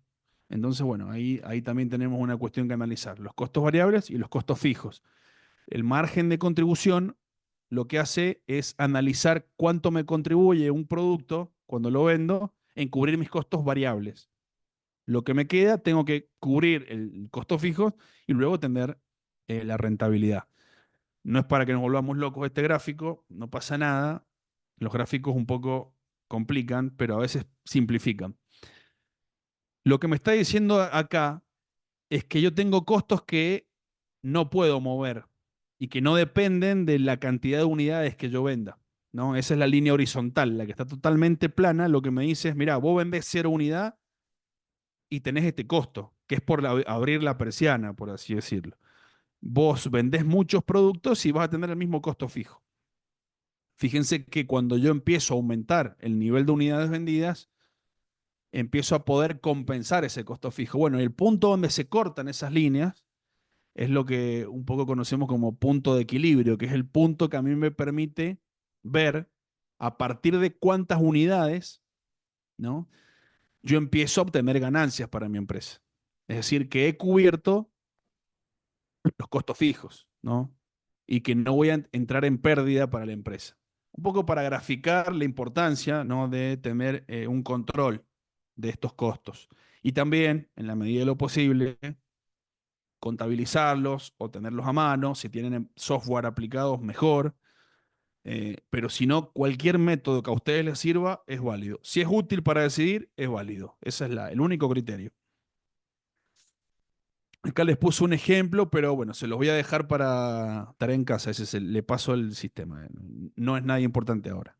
Entonces, bueno, ahí también tenemos una cuestión que analizar, los costos variables y los costos fijos. El margen de contribución lo que hace es analizar cuánto me contribuye un producto cuando lo vendo en cubrir mis costos variables. Lo que me queda, tengo que cubrir el costo fijo y luego tener la rentabilidad. No es para que nos volvamos locos este gráfico, no pasa nada. Los gráficos un poco complican, pero a veces simplifican. Lo que me está diciendo acá es que yo tengo costos que no puedo mover y que no dependen de la cantidad de unidades que yo venda, ¿no? Esa es la línea horizontal, la que está totalmente plana. Lo que me dice es, mira, vos vendés 0 unidad y tenés este costo, que es por abrir la persiana, por así decirlo. Vos vendés muchos productos y vas a tener el mismo costo fijo. Fíjense que cuando yo empiezo a aumentar el nivel de unidades vendidas, empiezo a poder compensar ese costo fijo. Bueno, el punto donde se cortan esas líneas es lo que un poco conocemos como punto de equilibrio, que es el punto que a mí me permite ver a partir de cuántas unidades, ¿no? Yo empiezo a obtener ganancias para mi empresa. Es decir, que he cubierto los costos fijos, ¿no? Y que no voy a entrar en pérdida para la empresa. Un poco para graficar la importancia, ¿no? De tener un control de estos costos. Y también, en la medida de lo posible, contabilizarlos o tenerlos a mano. Si tienen software aplicados, mejor. Pero si no, cualquier método que a ustedes les sirva es válido. Si es útil para decidir, es válido. Ese es el único criterio. Acá les puse un ejemplo, pero bueno, se los voy a dejar para tarea en casa. Le paso el sistema. No es nada importante ahora.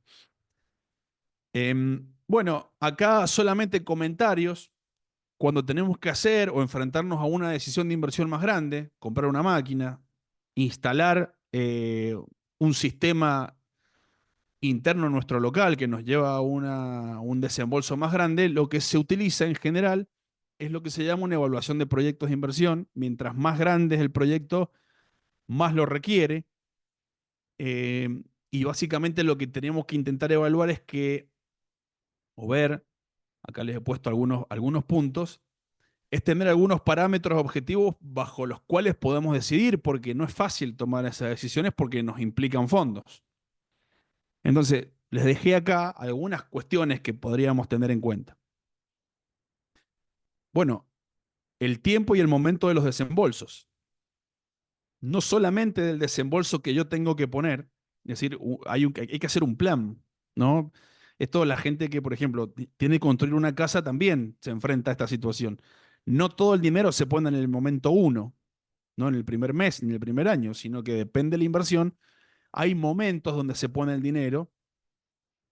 Bueno, acá solamente comentarios. Cuando tenemos que hacer o enfrentarnos a una decisión de inversión más grande, comprar una máquina, instalar un sistema interno en nuestro local que nos lleva a un desembolso más grande, lo que se utiliza en general es lo que se llama una evaluación de proyectos de inversión. Mientras más grande es el proyecto, más lo requiere. Y básicamente lo que tenemos que intentar evaluar es que, o ver, acá les he puesto algunos puntos, es tener algunos parámetros objetivos bajo los cuales podemos decidir, porque no es fácil tomar esas decisiones porque nos implican fondos. Entonces, les dejé acá algunas cuestiones que podríamos tener en cuenta. Bueno, el tiempo y el momento de los desembolsos. No solamente del desembolso que yo tengo que poner, es decir, hay que hacer un plan, ¿no? Esto la gente que, por ejemplo, tiene que construir una casa también se enfrenta a esta situación. No todo el dinero se pone en el momento uno, no en el primer mes ni en el primer año, sino que depende de la inversión. Hay momentos donde se pone el dinero,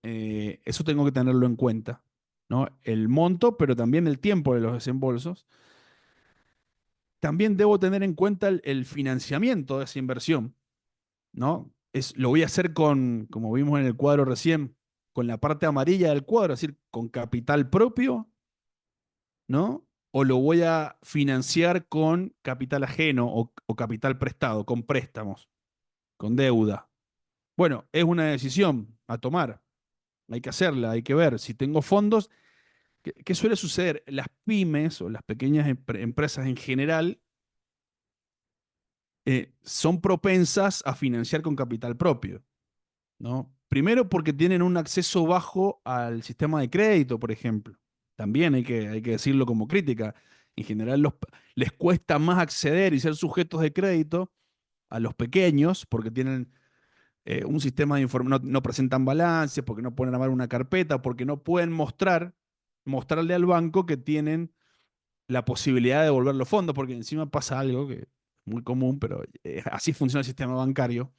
eso tengo que tenerlo en cuenta, ¿no? El monto, pero también el tiempo de los desembolsos. También debo tener en cuenta el financiamiento de esa inversión, ¿no? Lo voy a hacer como vimos en el cuadro recién, con la parte amarilla del cuadro, es decir, con capital propio, ¿no? O lo voy a financiar con capital ajeno o capital prestado, con préstamos, con deuda. Bueno, es una decisión a tomar. Hay que hacerla, hay que ver. Si tengo fondos, ¿qué suele suceder? Las pymes o las pequeñas empresas en general son propensas a financiar con capital propio, ¿no? Primero porque tienen un acceso bajo al sistema de crédito, por ejemplo. También hay que decirlo como crítica. En general les cuesta más acceder y ser sujetos de crédito a los pequeños porque tienen un sistema de información, no presentan balances, porque no pueden armar una carpeta, porque no pueden mostrarle al banco que tienen la posibilidad de devolver los fondos, porque encima pasa algo que es muy común, pero así funciona el sistema bancario.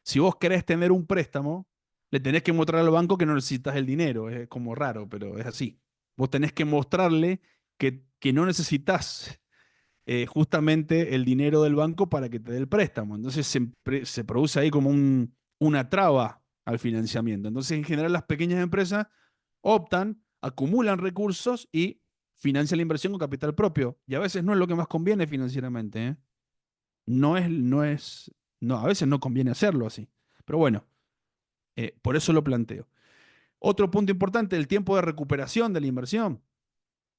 Si vos querés tener un préstamo, le tenés que mostrar al banco que no necesitas el dinero. Es como raro, pero es así. Vos tenés que mostrarle que no necesitas justamente el dinero del banco para que te dé el préstamo. Entonces se produce ahí como una traba al financiamiento. Entonces, en general, las pequeñas empresas optan, acumulan recursos y financian la inversión con capital propio. Y a veces no es lo que más conviene financieramente, ¿eh? No, a veces no conviene hacerlo así. Pero bueno, por eso lo planteo. Otro punto importante, el tiempo de recuperación de la inversión.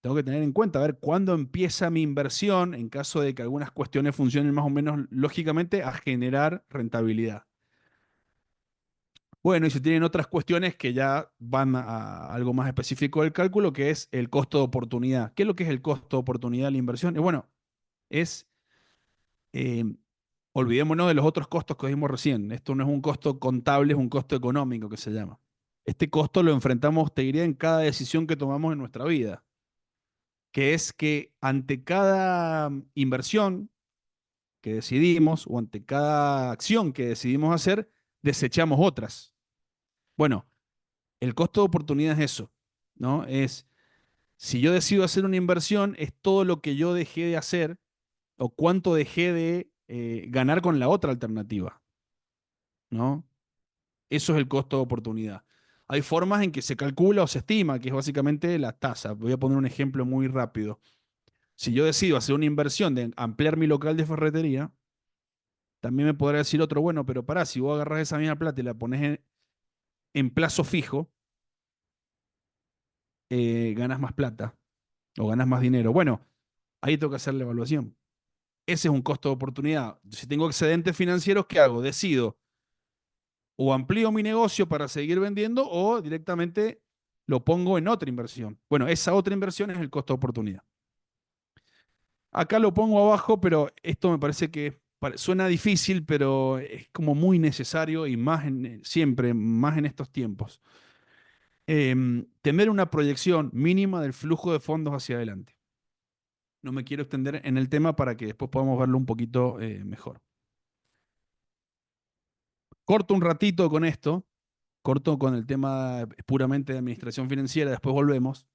Tengo que tener en cuenta, a ver, cuándo empieza mi inversión, en caso de que algunas cuestiones funcionen más o menos lógicamente, a generar rentabilidad. Bueno, y se tienen otras cuestiones que ya van a algo más específico del cálculo, que es el costo de oportunidad. ¿Qué es lo que es el costo de oportunidad de la inversión? Bueno, es, eh, olvidémonos de los otros costos que vimos recién. Esto no es un costo contable, es un costo económico que se llama. Este costo lo enfrentamos, te diría, en cada decisión que tomamos en nuestra vida, que es que ante cada inversión que decidimos o ante cada acción que decidimos hacer, desechamos otras. Bueno, el costo de oportunidad es eso, ¿no? Es, si yo decido hacer una inversión, es todo lo que yo dejé de hacer o cuánto dejé de ganar con la otra alternativa, ¿no? Eso es el costo de oportunidad. Hay formas en que se calcula o se estima, que es básicamente la tasa. Voy a poner un ejemplo muy rápido. Si yo decido hacer una inversión de ampliar mi local de ferretería, también me podrá decir otro, bueno, pero pará, si vos agarrás esa misma plata y la pones en plazo fijo, ganas más plata o ganas más dinero. Bueno, ahí tengo que hacer la evaluación. Ese es un costo de oportunidad. Si tengo excedentes financieros, ¿qué hago? Decido o amplío mi negocio para seguir vendiendo o directamente lo pongo en otra inversión. Bueno, esa otra inversión es el costo de oportunidad. Acá lo pongo abajo, pero esto me parece que suena difícil, pero es como muy necesario y más siempre, más en estos tiempos. Tener una proyección mínima del flujo de fondos hacia adelante. no me quiero extender en el tema para que después podamos verlo un poquito mejor. Corto un ratito con esto, corto con el tema puramente de administración financiera, después volvemos,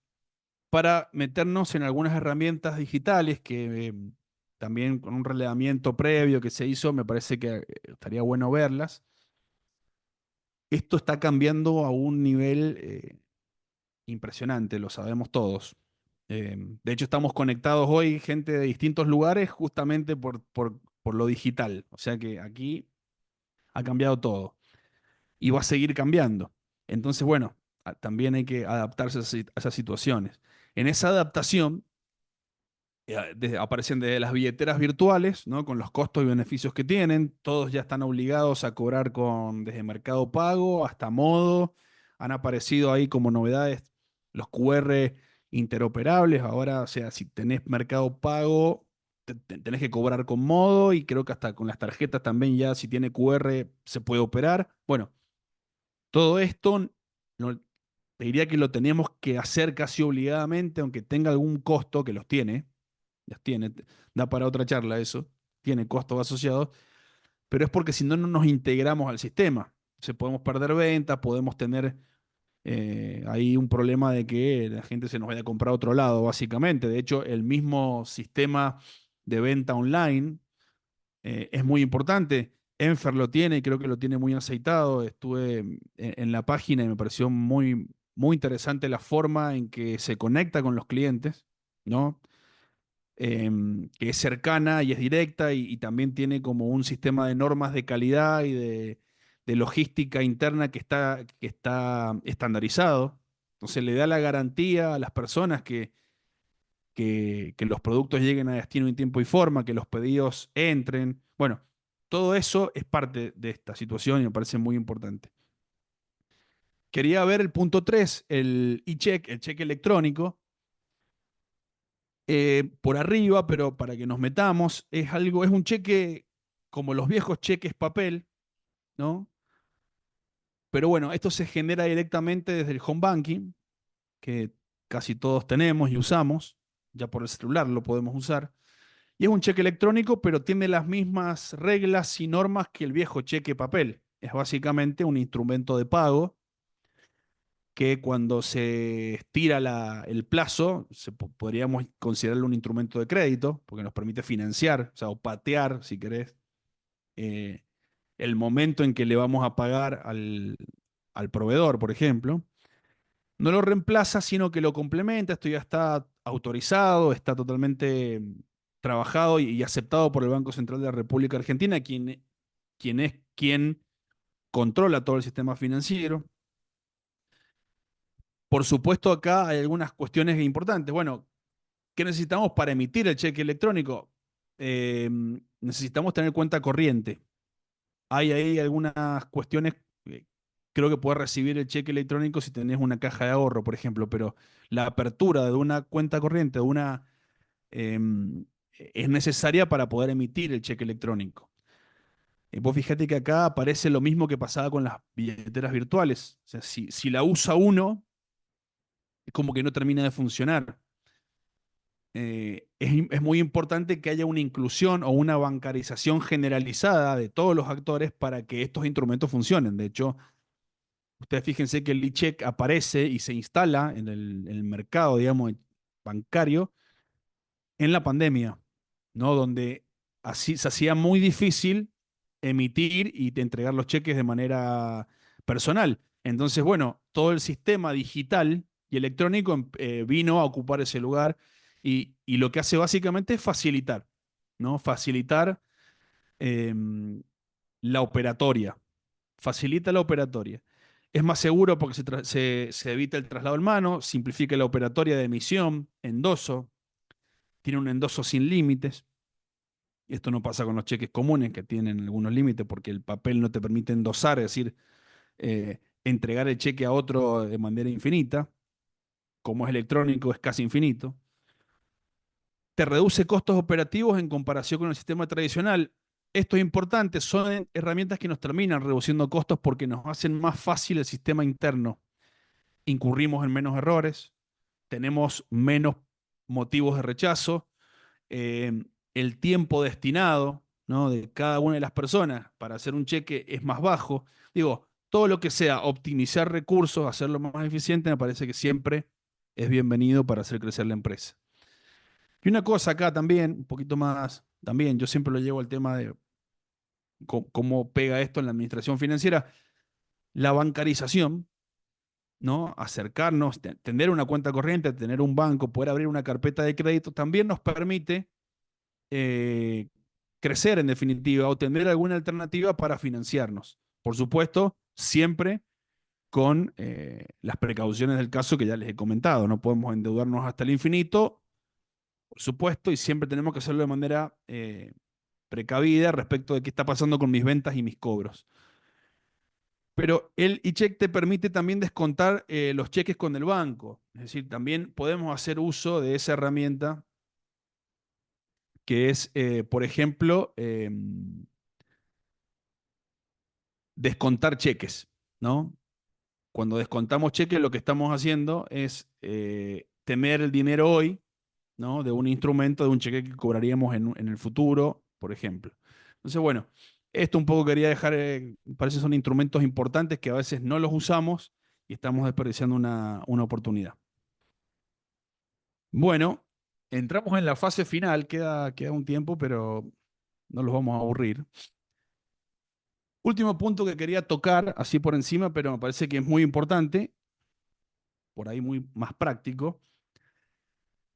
para meternos en algunas herramientas digitales que también con un relevamiento previo que se hizo, me parece que estaría bueno verlas. Esto está cambiando a un nivel impresionante, lo sabemos todos. De hecho, estamos conectados hoy, gente de distintos lugares, justamente por lo digital. O sea que aquí ha cambiado todo y va a seguir cambiando. Entonces, bueno, también hay que adaptarse a esas situaciones. En esa adaptación aparecen desde las billeteras virtuales, ¿no? Con los costos y beneficios que tienen. Todos ya están obligados a cobrar desde Mercado Pago hasta Modo. Han aparecido ahí como novedades los QR interoperables. Ahora, o sea, si tenés Mercado Pago, tenés que cobrar con Modo y creo que hasta con las tarjetas también ya si tiene QR se puede operar. Bueno, todo esto te diría que lo tenemos que hacer casi obligadamente, aunque tenga algún costo, que los tiene, da para otra charla eso, tiene costos asociados, pero es porque si no, no nos integramos al sistema. Se podemos perder ventas, podemos tener ahí un problema de que la gente se nos vaya a comprar a otro lado, básicamente. De hecho, el mismo sistema de venta online es muy importante. Enfer lo tiene y creo que lo tiene muy aceitado. Estuve en la página y me pareció muy, muy interesante la forma en que se conecta con los clientes, ¿no? Que es cercana y es directa y también tiene como un sistema de normas de calidad y de logística interna que está estandarizado. Entonces le da la garantía a las personas que los productos lleguen a destino en tiempo y forma, que los pedidos entren. Bueno, todo eso es parte de esta situación y me parece muy importante. Quería ver el punto 3, el e-check, el cheque electrónico. Por arriba, pero para que nos metamos, es un cheque como los viejos cheques papel, ¿no? Pero bueno, esto se genera directamente desde el home banking, que casi todos tenemos y usamos, ya por el celular lo podemos usar. Y es un cheque electrónico, pero tiene las mismas reglas y normas que el viejo cheque papel. Es básicamente un instrumento de pago que cuando se estira el plazo, podríamos considerarlo un instrumento de crédito, porque nos permite financiar, o sea, o patear, si querés, eh, el momento en que le vamos a pagar al proveedor, por ejemplo. No lo reemplaza, sino que lo complementa. Esto ya está autorizado, está totalmente trabajado y aceptado por el Banco Central de la República Argentina, quien controla todo el sistema financiero. Por supuesto, acá hay algunas cuestiones importantes. Bueno, ¿qué necesitamos para emitir el cheque electrónico? Eh, Necesitamos tener cuenta corriente. Hay ahí algunas cuestiones. Creo que puedes recibir el cheque electrónico si tenés una caja de ahorro, por ejemplo, pero la apertura de una cuenta corriente, es necesaria para poder emitir el cheque electrónico. Vos fíjate que acá aparece lo mismo que pasaba con las billeteras virtuales. O sea, si la usa uno, es como que no termina de funcionar. Es muy importante que haya una inclusión o una bancarización generalizada de todos los actores para que estos instrumentos funcionen. De hecho, ustedes fíjense que el e-check aparece y se instala en el mercado, digamos, bancario en la pandemia, ¿no? Donde así se hacía muy difícil emitir y entregar los cheques de manera personal. Entonces, bueno, todo el sistema digital y electrónico vino a ocupar ese lugar y lo que hace básicamente es facilitar, ¿no? Facilitar em, la operatoria. Facilita la operatoria. Es más seguro porque se evita el traslado en mano, simplifica la operatoria de emisión, endoso, tiene un endoso sin límites. Esto no pasa con los cheques comunes que tienen algunos límites porque el papel no te permite endosar, es decir, entregar el cheque a otro de manera infinita. Como es electrónico, es casi infinito. Te reduce costos operativos en comparación con el sistema tradicional. Esto es importante, son herramientas que nos terminan reduciendo costos porque nos hacen más fácil el sistema interno. Incurrimos en menos errores, tenemos menos motivos de rechazo, eh, el tiempo destinado, ¿no?, de cada una de las personas para hacer un cheque es más bajo. Digo, todo lo que sea optimizar recursos, hacerlo más eficiente, me parece que siempre es bienvenido para hacer crecer la empresa. Y una cosa acá también, un poquito más, también yo siempre lo llevo al tema de cómo pega esto en la administración financiera, la bancarización, ¿no? Acercarnos, tener una cuenta corriente, tener un banco, poder abrir una carpeta de crédito, también nos permite eh, crecer en definitiva o tener alguna alternativa para financiarnos. Por supuesto, siempre con las precauciones del caso que ya les he comentado. No podemos endeudarnos hasta el infinito, por supuesto, y siempre tenemos que hacerlo de manera precavida respecto de qué está pasando con mis ventas y mis cobros. Pero el e-check te permite también descontar los cheques con el banco. Es decir, también podemos hacer uso de esa herramienta que es, por ejemplo, descontar cheques, ¿no? Cuando descontamos cheques, lo que estamos haciendo es tener el dinero hoy, ¿no?, de un instrumento, de un cheque que cobraríamos en el futuro, por ejemplo. Entonces, bueno, esto un poco quería dejar, me parece que son instrumentos importantes que a veces no los usamos y estamos desperdiciando una oportunidad. Bueno, entramos en la fase final, queda un tiempo, pero no los vamos a aburrir. Último punto que quería tocar, así por encima, pero me parece que es muy importante, por ahí muy más práctico,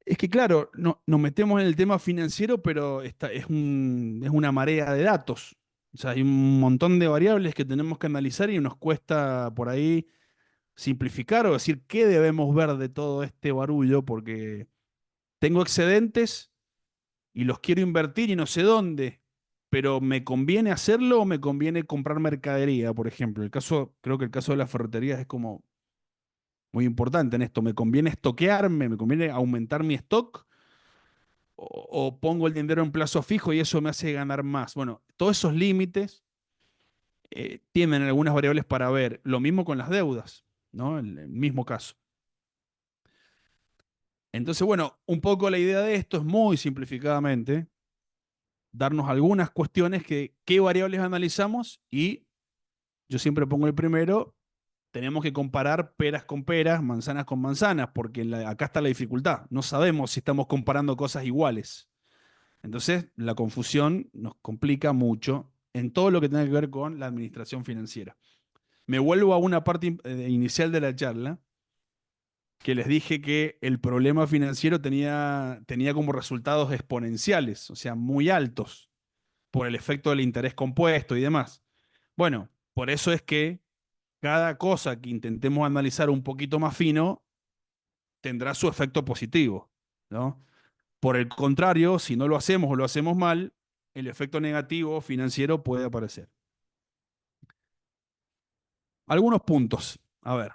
es que, claro, nos metemos en el tema financiero, pero es una marea de datos. O sea, hay un montón de variables que tenemos que analizar y nos cuesta por ahí simplificar o decir qué debemos ver de todo este barullo, porque tengo excedentes y los quiero invertir y no sé dónde, pero ¿me conviene hacerlo o me conviene comprar mercadería, por ejemplo? Creo que el caso de las ferreterías es como muy importante en esto. ¿Me conviene estoquearme? ¿Me conviene aumentar mi stock? O pongo el dinero en plazo fijo y eso me hace ganar más? Bueno, todos esos límites tienen algunas variables para ver. Lo mismo con las deudas, ¿no? El mismo caso. Entonces, bueno, un poco la idea de esto es muy simplificadamente darnos algunas cuestiones que qué variables analizamos y yo siempre pongo el primero, tenemos que comparar peras con peras, manzanas con manzanas, porque acá está la dificultad. No sabemos si estamos comparando cosas iguales. Entonces, la confusión nos complica mucho en todo lo que tenga que ver con la administración financiera. Me vuelvo a una parte inicial de la charla, que les dije que el problema financiero tenía como resultados exponenciales, o sea, muy altos, por el efecto del interés compuesto y demás. Bueno, por eso es que cada cosa que intentemos analizar un poquito más fino tendrá su efecto positivo, ¿no? Por el contrario, si no lo hacemos o lo hacemos mal, el efecto negativo financiero puede aparecer. Algunos puntos. A ver.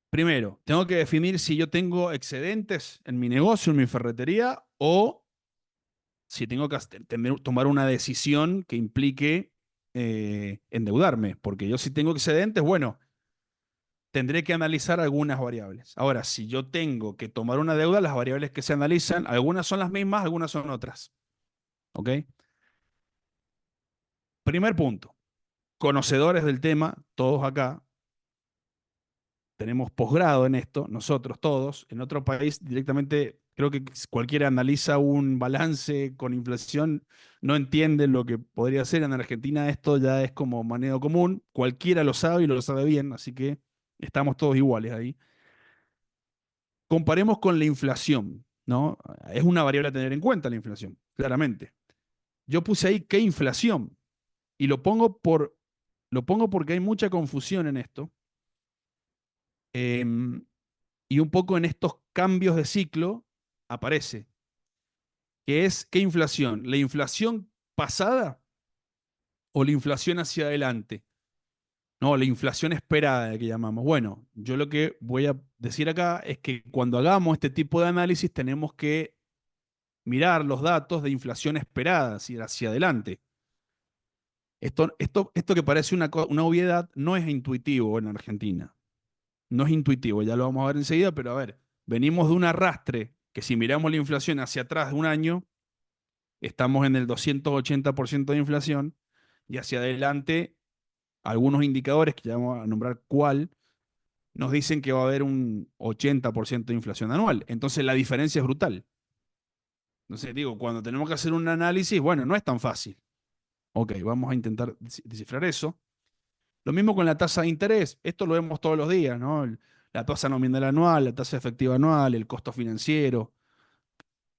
Primero, tengo que definir si yo tengo excedentes en mi negocio, en mi ferretería, o si tengo que tomar una decisión que implique endeudarme. Porque yo si tengo excedentes, bueno, tendré que analizar algunas variables. Ahora, si yo tengo que tomar una deuda, las variables que se analizan, algunas son las mismas, algunas son otras. ¿Ok? Primer punto. Conocedores del tema, todos acá, tenemos posgrado en esto, nosotros todos. En otro país directamente, creo que cualquiera analiza un balance con inflación, no entiende lo que podría ser. En Argentina esto ya es como manejo común, cualquiera lo sabe y lo sabe bien, así que estamos todos iguales ahí. Comparemos con la inflación, ¿no? Es una variable a tener en cuenta la inflación, claramente. Yo puse ahí qué inflación y lo pongo porque hay mucha confusión en esto. Y un poco en estos cambios de ciclo aparece, que es ¿qué inflación? ¿La inflación pasada o la inflación hacia adelante? No, la inflación esperada que llamamos. Bueno, yo lo que voy a decir acá es que cuando hagamos este tipo de análisis tenemos que mirar los datos de inflación esperada, es decir, hacia adelante. Esto que parece una obviedad no es intuitivo en Argentina. No es intuitivo, ya lo vamos a ver enseguida, pero a ver, venimos de un arrastre que si miramos la inflación hacia atrás de un año, estamos en el 280% de inflación y hacia adelante algunos indicadores, que ya vamos a nombrar cuál, nos dicen que va a haber un 80% de inflación anual. Entonces la diferencia es brutal. Entonces digo, cuando tenemos que hacer un análisis, bueno, no es tan fácil. Ok, vamos a intentar descifrar eso. Lo mismo con la tasa de interés. Esto lo vemos todos los días, ¿no? La tasa nominal anual, la tasa efectiva anual, el costo financiero.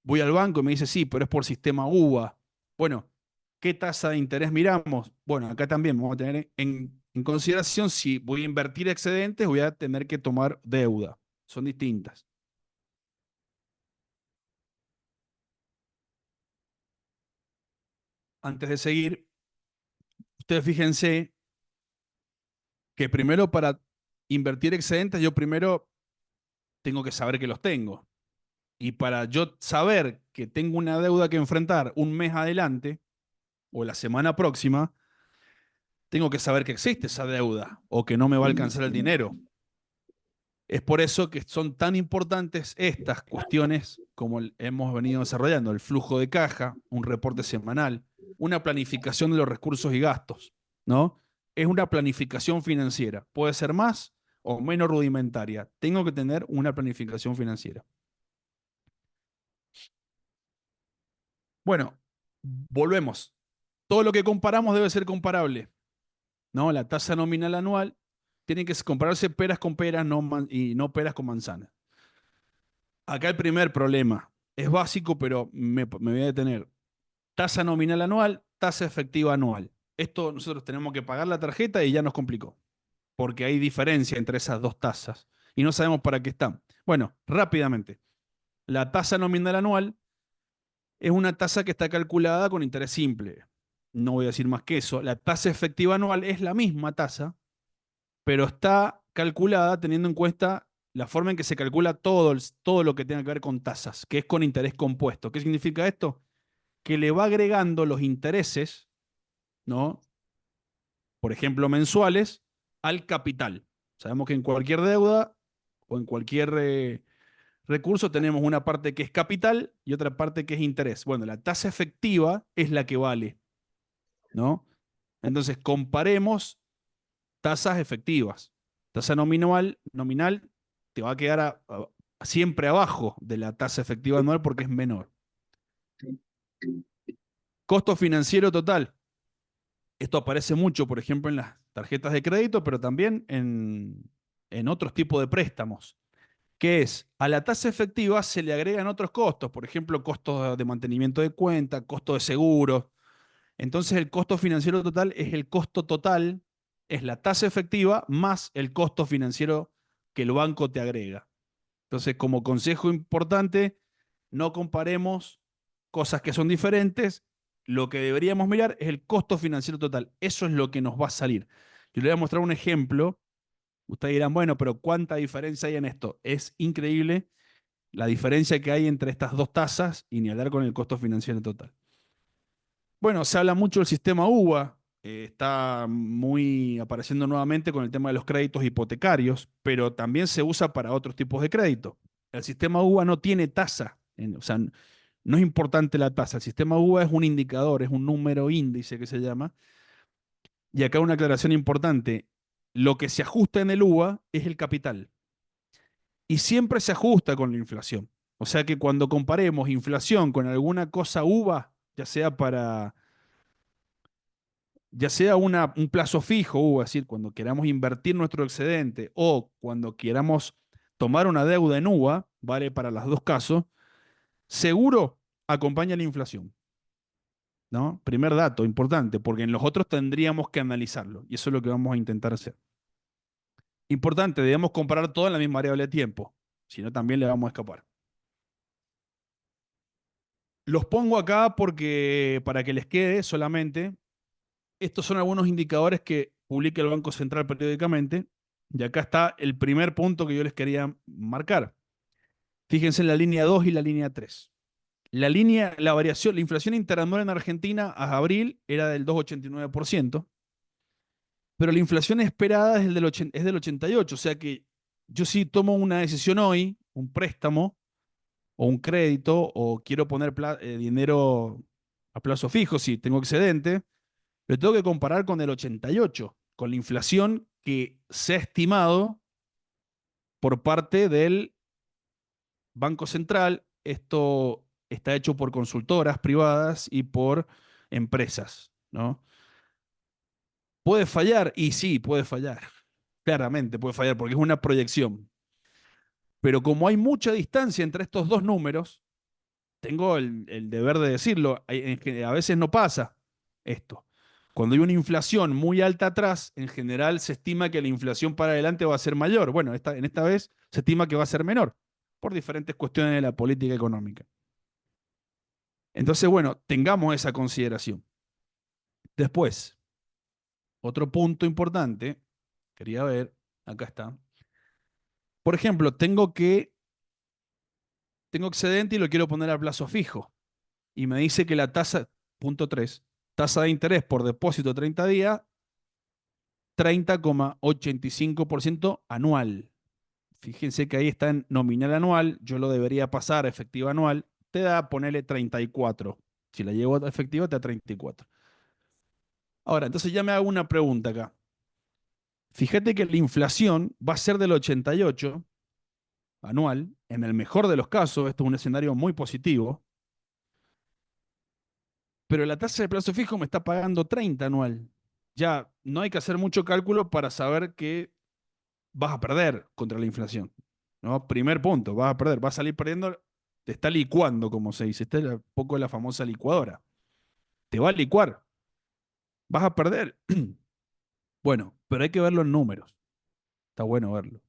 Voy al banco y me dice, sí, pero es por sistema UVA. Bueno, ¿qué tasa de interés miramos? Bueno, acá también vamos a tener en consideración si voy a invertir excedentes, voy a tener que tomar deuda. Son distintas. Antes de seguir, ustedes fíjense que primero para invertir excedentes, yo primero tengo que saber que los tengo. Y para yo saber que tengo una deuda que enfrentar un mes adelante o la semana próxima, tengo que saber que existe esa deuda o que no me va a alcanzar el dinero. Es por eso que son tan importantes estas cuestiones como hemos venido desarrollando, el flujo de caja, un reporte semanal, una planificación de los recursos y gastos, ¿no? Es una planificación financiera. Puede ser más o menos rudimentaria. Tengo que tener una planificación financiera. Bueno, volvemos. Todo lo que comparamos debe ser comparable, ¿no? La tasa nominal anual tiene que compararse peras con peras y no peras con manzanas. Acá el primer problema es básico, pero me voy a detener. Tasa nominal anual, tasa efectiva anual. Esto nosotros tenemos que pagar la tarjeta y ya nos complicó, porque hay diferencia entre esas dos tasas y no sabemos para qué están. Bueno, rápidamente. La tasa nominal anual es una tasa que está calculada con interés simple. No voy a decir más que eso. La tasa efectiva anual es la misma tasa, pero está calculada teniendo en cuenta la forma en que se calcula todo lo que tenga que ver con tasas, que es con interés compuesto. ¿Qué significa esto? Que le va agregando los intereses, ¿no? Por ejemplo, mensuales, al capital. Sabemos que en cualquier deuda o en cualquier recurso tenemos una parte que es capital y otra parte que es interés. Bueno, la tasa efectiva es la que vale, ¿no? Entonces, comparemos tasas efectivas. Tasa nominal te va a quedar siempre abajo de la tasa efectiva anual porque es menor. Costo financiero total. Esto aparece mucho, por ejemplo, en las tarjetas de crédito, pero también en otros tipos de préstamos, que es a la tasa efectiva se le agregan otros costos, por ejemplo, costos de mantenimiento de cuenta, costo de seguro. Entonces el costo financiero total es el costo total, es la tasa efectiva más el costo financiero que el banco te agrega. Entonces, como consejo importante, no comparemos cosas que son diferentes. Lo que deberíamos mirar es el costo financiero total. Eso es lo que nos va a salir. Yo le voy a mostrar un ejemplo. Ustedes dirán, bueno, pero ¿cuánta diferencia hay en esto? Es increíble la diferencia que hay entre estas dos tasas y ni hablar con el costo financiero total. Bueno, se habla mucho del sistema UVA, está muy apareciendo nuevamente con el tema de los créditos hipotecarios, pero también se usa para otros tipos de crédito. El sistema UVA no tiene tasa, o sea, no es importante la tasa. El sistema UVA es un indicador, es un número índice que se llama. Y acá una aclaración importante, lo que se ajusta en el UVA es el capital y siempre se ajusta con la inflación. O sea que cuando comparemos inflación con alguna cosa UVA, ya sea para ya sea un plazo fijo, es decir, cuando queramos invertir nuestro excedente o cuando queramos tomar una deuda en UVA, vale para los dos casos, seguro acompaña la inflación, ¿no? Primer dato importante, porque en los otros tendríamos que analizarlo y eso es lo que vamos a intentar hacer. Importante, debemos comparar todo en la misma variable de tiempo, si no también le vamos a escapar. Los pongo acá porque para que les quede solamente. Estos son algunos indicadores que publica el Banco Central periódicamente. Y acá está el primer punto que yo les quería marcar. Fíjense en la línea 2 y la línea 3. La variación, la inflación interanual en Argentina a abril era del 2,89%, pero la inflación esperada es del 88%. O sea que yo si tomo una decisión hoy, un préstamo, o un crédito, o quiero poner dinero a plazo fijo si tengo excedente, lo tengo que comparar con el 88, con la inflación que se ha estimado por parte del Banco Central. Esto está hecho por consultoras privadas y por empresas, ¿no? ¿Puede fallar? Y sí, puede fallar. Claramente puede fallar porque es una proyección. Pero como hay mucha distancia entre estos dos números, tengo el deber de decirlo. A veces no pasa esto. Cuando hay una inflación muy alta atrás, en general se estima que la inflación para adelante va a ser mayor. Bueno, en esta vez se estima que va a ser menor por diferentes cuestiones de la política económica. Entonces, bueno, tengamos esa consideración. Después, otro punto importante, quería ver, acá está. Por ejemplo, tengo excedente y lo quiero poner a plazo fijo. Y me dice que la tasa, punto 3, tasa de interés por depósito 30 días, 30,85% anual. Fíjense que ahí está en nominal anual, yo lo debería pasar a efectiva anual, te da ponerle 34. Si la llevo a efectiva, te da 34. Ahora, entonces ya me hago una pregunta acá. Fíjate que la inflación va a ser del 88 anual, en el mejor de los casos, esto es un escenario muy positivo, pero la tasa de plazo fijo me está pagando 30 anual. Ya no hay que hacer mucho cálculo para saber que vas a perder contra la inflación, ¿no? Primer punto, vas a perder, vas a salir perdiendo, te está licuando, como se dice, esta es un poco la famosa licuadora. Te va a licuar, vas a perder. Bueno, pero hay que verlo en números, está bueno verlo.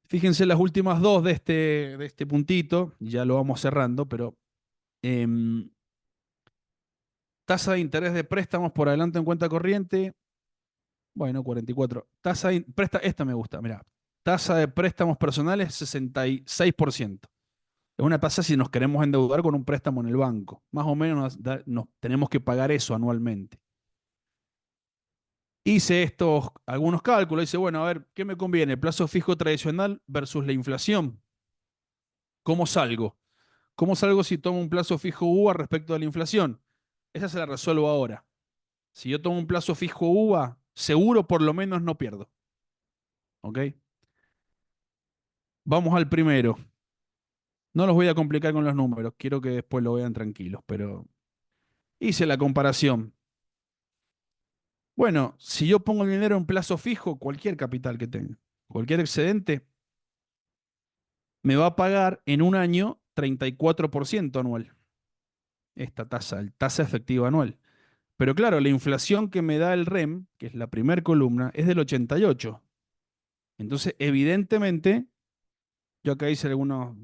Fíjense las últimas dos de este puntito, ya lo vamos cerrando, pero em, tasa de interés de préstamos por adelanto en cuenta corriente, bueno, 44. Esta me gusta, mira. Tasa de préstamos personales, 66%. Es una tasa si nos queremos endeudar con un préstamo en el banco. Más o menos nos tenemos que pagar eso anualmente. Hice algunos cálculos. Dice, bueno, a ver, ¿qué me conviene? Plazo fijo tradicional versus la inflación. ¿Cómo salgo? ¿Cómo salgo si tomo un plazo fijo UVA respecto de la inflación? Esa se la resuelvo ahora. Si yo tomo un plazo fijo UVA, seguro por lo menos no pierdo. ¿Ok? Vamos al primero. No los voy a complicar con los números. Quiero que después lo vean tranquilos, pero hice la comparación. Bueno, si yo pongo el dinero en plazo fijo, cualquier capital que tenga, cualquier excedente, me va a pagar en un año 34% anual. Esta tasa, el tasa efectiva anual. Pero claro, la inflación que me da el REM, que es la primera columna, es del 88. Entonces, evidentemente, yo acá hice algunos.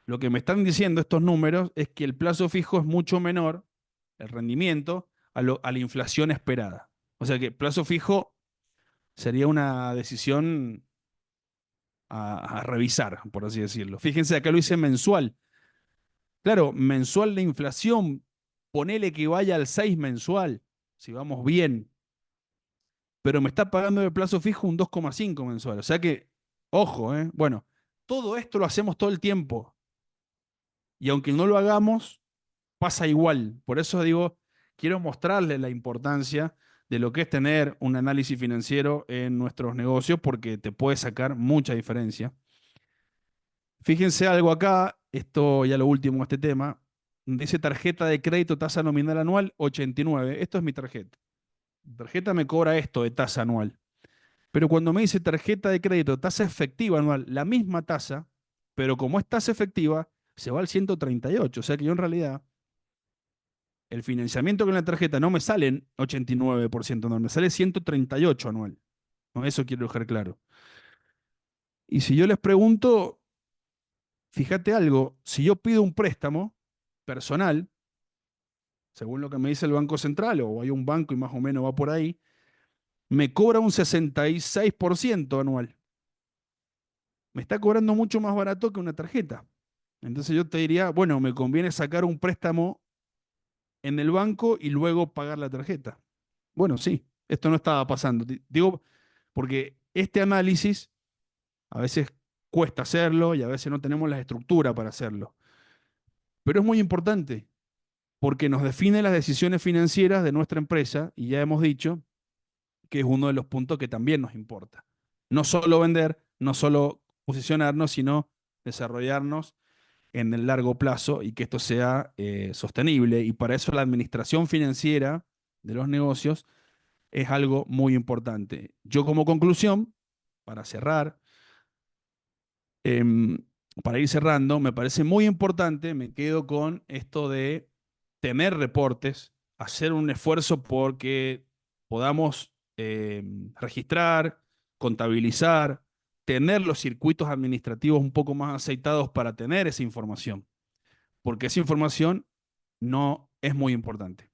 Lo que me están diciendo estos números es que el plazo fijo es mucho menor, el rendimiento, a la inflación esperada. O sea que plazo fijo sería una decisión a revisar, por así decirlo. Fíjense, acá lo hice mensual. Claro, mensual de inflación, ponele que vaya al 6 mensual, si vamos bien, pero me está pagando de plazo fijo un 2,5 mensual. O sea que, ojo, ¿eh? Bueno, todo esto lo hacemos todo el tiempo y aunque no lo hagamos, pasa igual. Por eso digo, quiero mostrarles la importancia de lo que es tener un análisis financiero en nuestros negocios porque te puede sacar mucha diferencia. Fíjense algo acá, esto ya lo último de este tema. Dice tarjeta de crédito, tasa nominal anual 89. Esto es mi tarjeta. La tarjeta me cobra esto de tasa anual. Pero cuando me dice tarjeta de crédito, tasa efectiva anual, la misma tasa, pero como es tasa efectiva, se va al 138. O sea que yo en realidad, el financiamiento con la tarjeta no me sale en 89%, no, me sale 138 anual. No, eso quiero dejar claro. Y si yo les pregunto, fíjate algo, si yo pido un préstamo personal, según lo que me dice el Banco Central, o hay un banco y más o menos va por ahí, me cobra un 66% anual. Me está cobrando mucho más barato que una tarjeta. Entonces yo te diría, bueno, me conviene sacar un préstamo en el banco y luego pagar la tarjeta. Bueno, sí, esto no estaba pasando. Digo, porque este análisis, a veces cuesta hacerlo y a veces no tenemos la estructura para hacerlo. Pero es muy importante porque nos define las decisiones financieras de nuestra empresa y ya hemos dicho que es uno de los puntos que también nos importa. No solo vender, no solo posicionarnos, sino desarrollarnos en el largo plazo y que esto sea sostenible. Y para eso la administración financiera de los negocios es algo muy importante. Yo como conclusión, para cerrar, em, para ir cerrando, me parece muy importante, me quedo con esto de tener reportes, hacer un esfuerzo porque podamos registrar, contabilizar, tener los circuitos administrativos un poco más aceitados para tener esa información, porque esa información no es muy importante.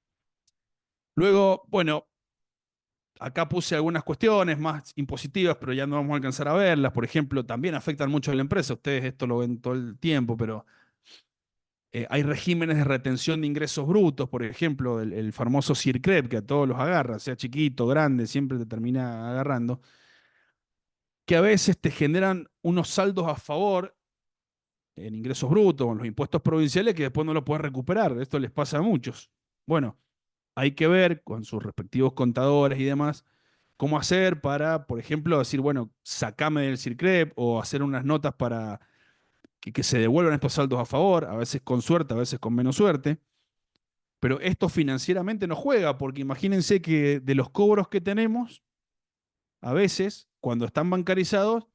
Luego, bueno, acá puse algunas cuestiones más impositivas, pero ya no vamos a alcanzar a verlas. Por ejemplo, también afectan mucho a la empresa. Ustedes esto lo ven todo el tiempo, pero hay regímenes de retención de ingresos brutos, por ejemplo, el famoso CIRCREP, que a todos los agarra, sea chiquito, grande, siempre te termina agarrando, que a veces te generan unos saldos a favor en ingresos brutos o en los impuestos provinciales que después no lo puedes recuperar. Esto les pasa a muchos. Bueno, hay que ver con sus respectivos contadores y demás cómo hacer para, por ejemplo, decir, bueno, sacame del CIRCREP o hacer unas notas para que se devuelvan estos saldos a favor, a veces con suerte, a veces con menos suerte. Pero esto financieramente no juega, porque imagínense que de los cobros que tenemos, a veces, cuando están bancarizados,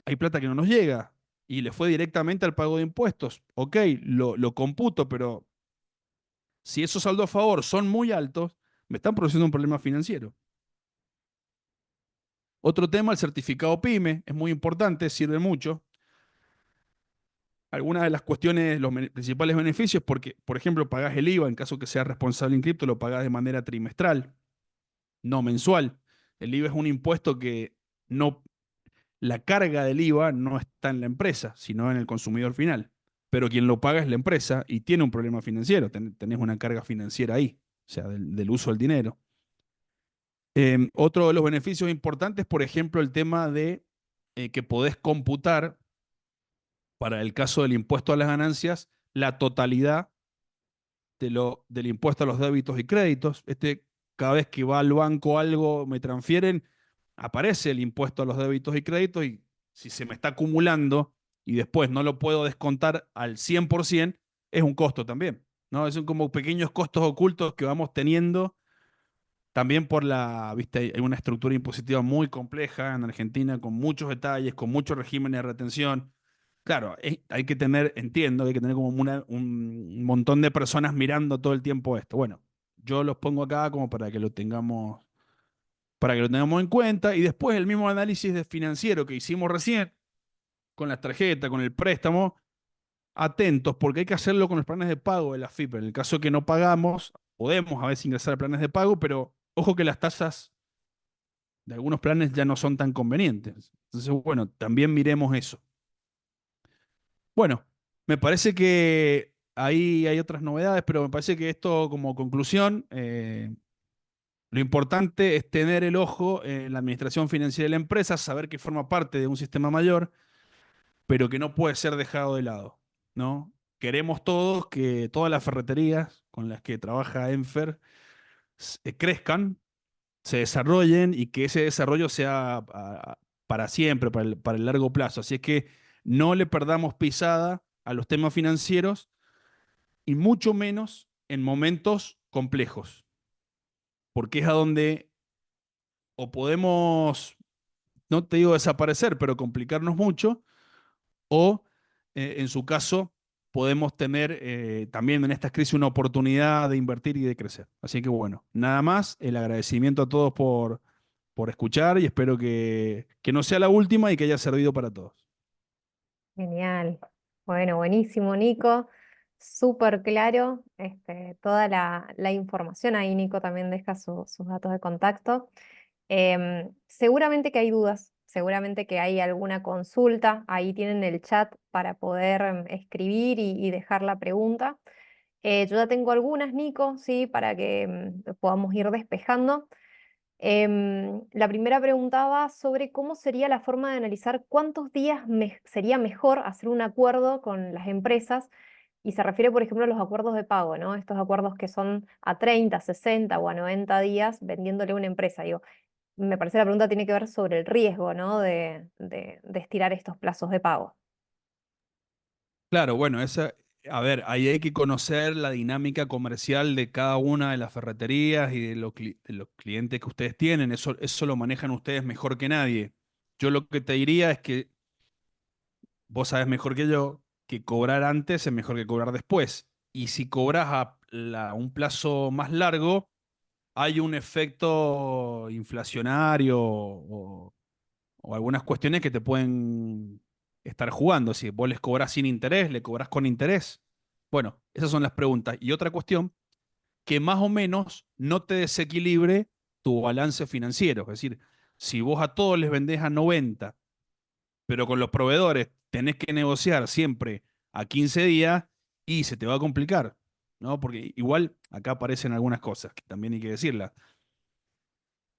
hay plata que no nos llega y le fue directamente al pago de impuestos. Ok, lo computo, pero si esos saldos a favor son muy altos, me están produciendo un problema financiero. Otro tema, el certificado PYME, es muy importante, sirve mucho. Algunas de las cuestiones, los principales beneficios, porque, por ejemplo, pagás el IVA, en caso que seas responsable en cripto, lo pagás de manera trimestral, no mensual. El IVA es un impuesto que no, la carga del IVA no está en la empresa, sino en el consumidor final. Pero quien lo paga es la empresa y tiene un problema financiero, tenés una carga financiera ahí, o sea, del uso del dinero. Otro de los beneficios importantes, por ejemplo, el tema de que podés computar, para el caso del impuesto a las ganancias, la totalidad del impuesto a los débitos y créditos. Cada vez que va al banco algo, me transfieren, aparece el impuesto a los débitos y créditos y si se me está acumulando y después no lo puedo descontar al 100%, es un costo también, ¿no? Son como pequeños costos ocultos que vamos teniendo también por viste, hay una estructura impositiva muy compleja en Argentina, con muchos detalles, con muchos regímenes de retención. Claro, hay que tener, entiendo, hay que tener como un montón de personas mirando todo el tiempo esto. Bueno, yo los pongo acá como para que lo tengamos en cuenta. Y después el mismo análisis de financiero que hicimos recién, con las tarjetas, con el préstamo, atentos, porque hay que hacerlo con los planes de pago de la FIP. En el caso que no pagamos, podemos a veces ingresar a planes de pago, pero ojo que las tasas de algunos planes ya no son tan convenientes. Entonces, bueno, también miremos eso. Bueno, me parece que ahí hay otras novedades, pero me parece que esto como conclusión, lo importante es tener el ojo en la administración financiera de la empresa, saber que forma parte de un sistema mayor, pero que no puede ser dejado de lado, ¿no? Queremos todos que todas las ferreterías con las que trabaja Enfer crezcan, se desarrollen y que ese desarrollo sea para siempre, para el largo plazo. Así es que no le perdamos pisada a los temas financieros y mucho menos en momentos complejos, porque es a donde o podemos, no te digo desaparecer, pero complicarnos mucho, o en su caso podemos tener también en estas crisis una oportunidad de invertir y de crecer. Así que bueno, nada más, el agradecimiento a todos por escuchar y espero que no sea la última y que haya servido para todos. Genial. Bueno, buenísimo, Nico. Súper claro. Toda la información ahí, Nico también deja sus datos de contacto. Seguramente que hay dudas, seguramente que hay alguna consulta. Ahí tienen el chat para poder escribir y dejar la pregunta. Yo ya tengo algunas, Nico, sí, para que podamos ir despejando. La primera preguntaba sobre cómo sería la forma de analizar cuántos días sería mejor hacer un acuerdo con las empresas y se refiere, por ejemplo, a los acuerdos de pago, ¿no? Estos acuerdos que son a 30, 60 o a 90 días vendiéndole a una empresa. Digo, me parece la pregunta tiene que ver sobre el riesgo, ¿no? De estirar estos plazos de pago. Claro, bueno, a ver, ahí hay que conocer la dinámica comercial de cada una de las ferreterías y de los clientes que ustedes tienen. Eso lo manejan ustedes mejor que nadie. Yo lo que te diría es que vos sabés mejor que yo que cobrar antes es mejor que cobrar después. Y si cobras un plazo más largo, hay un efecto inflacionario o algunas cuestiones que te pueden estar jugando. Si vos les cobrás sin interés, le cobrás con interés. Bueno, esas son las preguntas. Y otra cuestión, que más o menos no te desequilibre tu balance financiero. Es decir, si vos a todos les vendés a 90, pero con los proveedores tenés que negociar siempre a 15 días y se te va a complicar, ¿no? Porque igual acá aparecen algunas cosas que también hay que decirlas.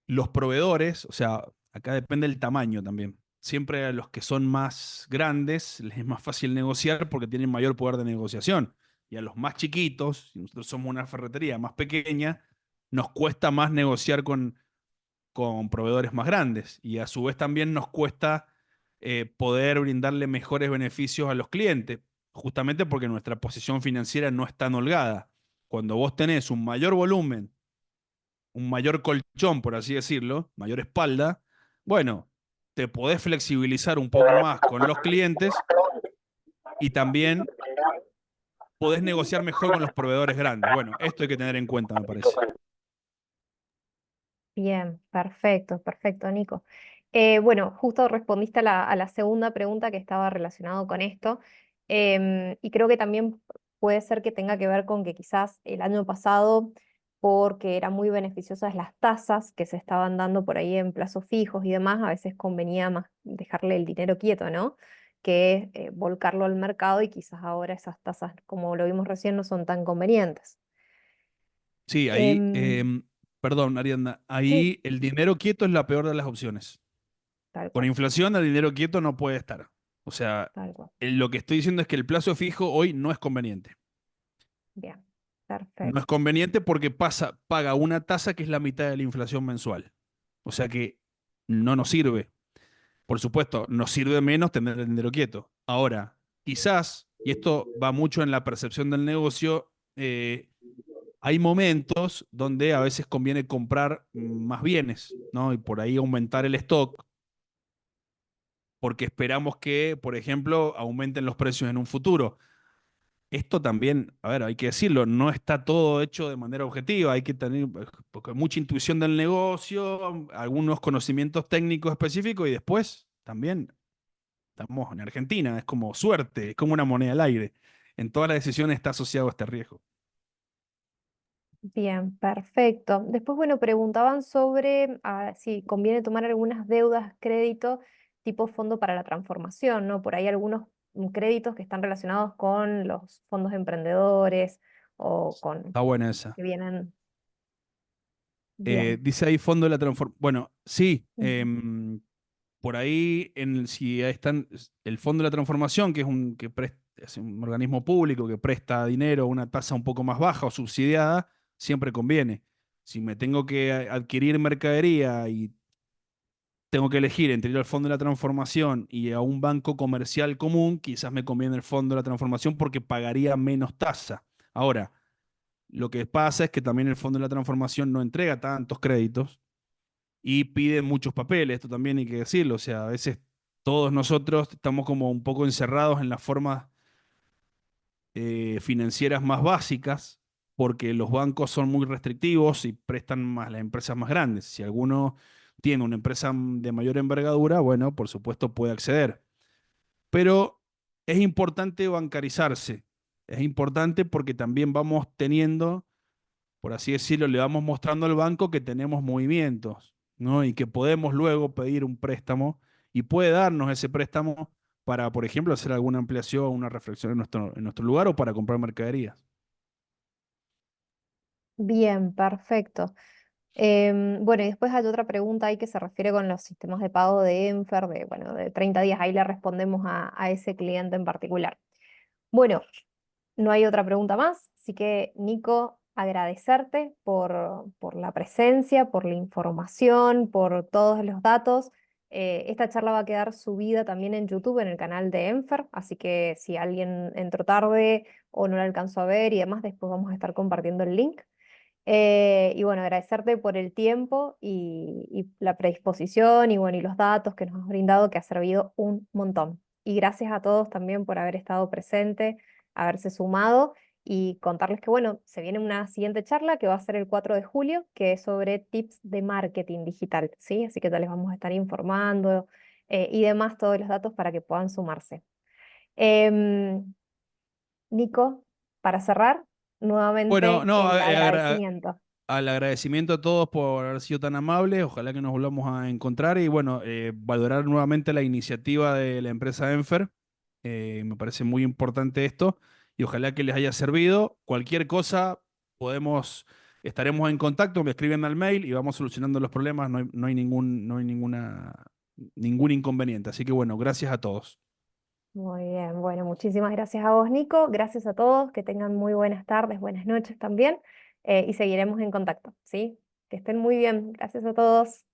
Los proveedores, o sea, acá depende del tamaño también. Siempre a los que son más grandes les es más fácil negociar porque tienen mayor poder de negociación. Y a los más chiquitos, si nosotros somos una ferretería más pequeña, nos cuesta más negociar con proveedores más grandes. Y a su vez también nos cuesta poder brindarle mejores beneficios a los clientes, justamente porque nuestra posición financiera no es tan holgada. Cuando vos tenés un mayor volumen, un mayor colchón, por así decirlo, mayor espalda, bueno, te podés flexibilizar un poco más con los clientes y también podés negociar mejor con los proveedores grandes. Bueno, esto hay que tener en cuenta, me parece. Bien, perfecto, perfecto, Nico. Bueno, justo respondiste a la segunda pregunta que estaba relacionado con esto, y creo que también puede ser que tenga que ver con que quizás el año pasado, porque eran muy beneficiosas las tasas que se estaban dando por ahí en plazos fijos y demás, a veces convenía más dejarle el dinero quieto, ¿no? Que volcarlo al mercado y quizás ahora esas tasas, como lo vimos recién, no son tan convenientes. Sí, ahí, Em, perdón, Ariadna, sí, ahí el dinero quieto es la peor de las opciones. tal Con cual, inflación, el dinero quieto no puede estar. O sea, tal cual. lo que estoy diciendo es que el plazo fijo hoy no es conveniente. Bien, No es perfecto. conveniente porque paga una tasa que es la mitad de la inflación mensual. O sea que no nos sirve. Por supuesto, nos sirve menos tener el dinero quieto. Ahora, quizás, y esto va mucho en la percepción del negocio, hay momentos donde a veces conviene comprar más bienes, ¿no? Y por ahí aumentar el stock, porque esperamos que, por ejemplo, aumenten los precios en un futuro. Esto también, a ver, hay que decirlo, no está todo hecho de manera objetiva, hay que tener porque mucha intuición del negocio, algunos conocimientos técnicos específicos y después también estamos en Argentina, es como suerte, es como una moneda al aire. En todas las decisiones está asociado a este riesgo. Bien, perfecto. Después, bueno, preguntaban sobre si conviene tomar algunas deudas, crédito, tipo fondo para la transformación, ¿no? Por ahí algunos créditos que están relacionados con los fondos emprendedores o con Está buena esa. que vienen bien. Dice ahí fondo de la transformación. Bueno, sí, Ujú. por ahí, si ahí están el Fondo de la Transformación, que es un organismo público que presta dinero a una tasa un poco más baja o subsidiada, siempre conviene. Si me tengo que adquirir mercadería y tengo que elegir entre ir al Fondo de la Transformación y a un banco comercial común, quizás me conviene el Fondo de la Transformación porque pagaría menos tasa. Ahora, lo que pasa es que también el Fondo de la Transformación no entrega tantos créditos y pide muchos papeles, esto también hay que decirlo, o sea, a veces todos nosotros estamos como un poco encerrados en las formas financieras más básicas porque los bancos son muy restrictivos y prestan más a las empresas más grandes. Si alguno tiene una empresa de mayor envergadura, bueno, por supuesto puede acceder. Pero es importante bancarizarse, es importante porque también vamos teniendo, por así decirlo, le vamos mostrando al banco que tenemos movimientos, ¿no? Y que podemos luego pedir un préstamo y puede darnos ese préstamo para, por ejemplo, hacer alguna ampliación, una reflexión en nuestro lugar o para comprar mercaderías. Bien, perfecto. Bueno, y después hay otra pregunta ahí que se refiere con los sistemas de pago de Enfer, bueno, de 30 días. Ahí le respondemos a ese cliente en particular. Bueno, no hay otra pregunta más, así que Nico, agradecerte por la presencia, por la información, por todos los datos. Esta charla va a quedar subida también en YouTube, en el canal de Enfer, así que si alguien entró tarde o no la alcanzó a ver y demás, después vamos a estar compartiendo el link. Y bueno, agradecerte por el tiempo y la predisposición y bueno, y los datos que nos has brindado, que ha servido un montón. Y gracias a todos también por haber estado presente, haberse sumado y contarles que bueno, se viene una siguiente charla que va a ser el 4 de julio, que es sobre tips de marketing digital, ¿sí? Así que ya les vamos a estar informando y demás todos los datos para que puedan sumarse. Em, Nico, para cerrar, Bueno, nuevamente no, el agradecimiento. al agradecimiento a todos por haber sido tan amables, ojalá que nos volvamos a encontrar y bueno, valorar nuevamente la iniciativa de la empresa Enfer. Me parece muy importante esto y ojalá que les haya servido. Cualquier cosa, estaremos en contacto, me escriben al mail y vamos solucionando los problemas, no hay ningún inconveniente. Así que bueno, gracias a todos. Muy bien, bueno, muchísimas gracias a vos, Nico. Gracias a todos, que tengan muy buenas tardes, buenas noches también, y seguiremos en contacto, ¿sí? Que estén muy bien. Gracias a todos.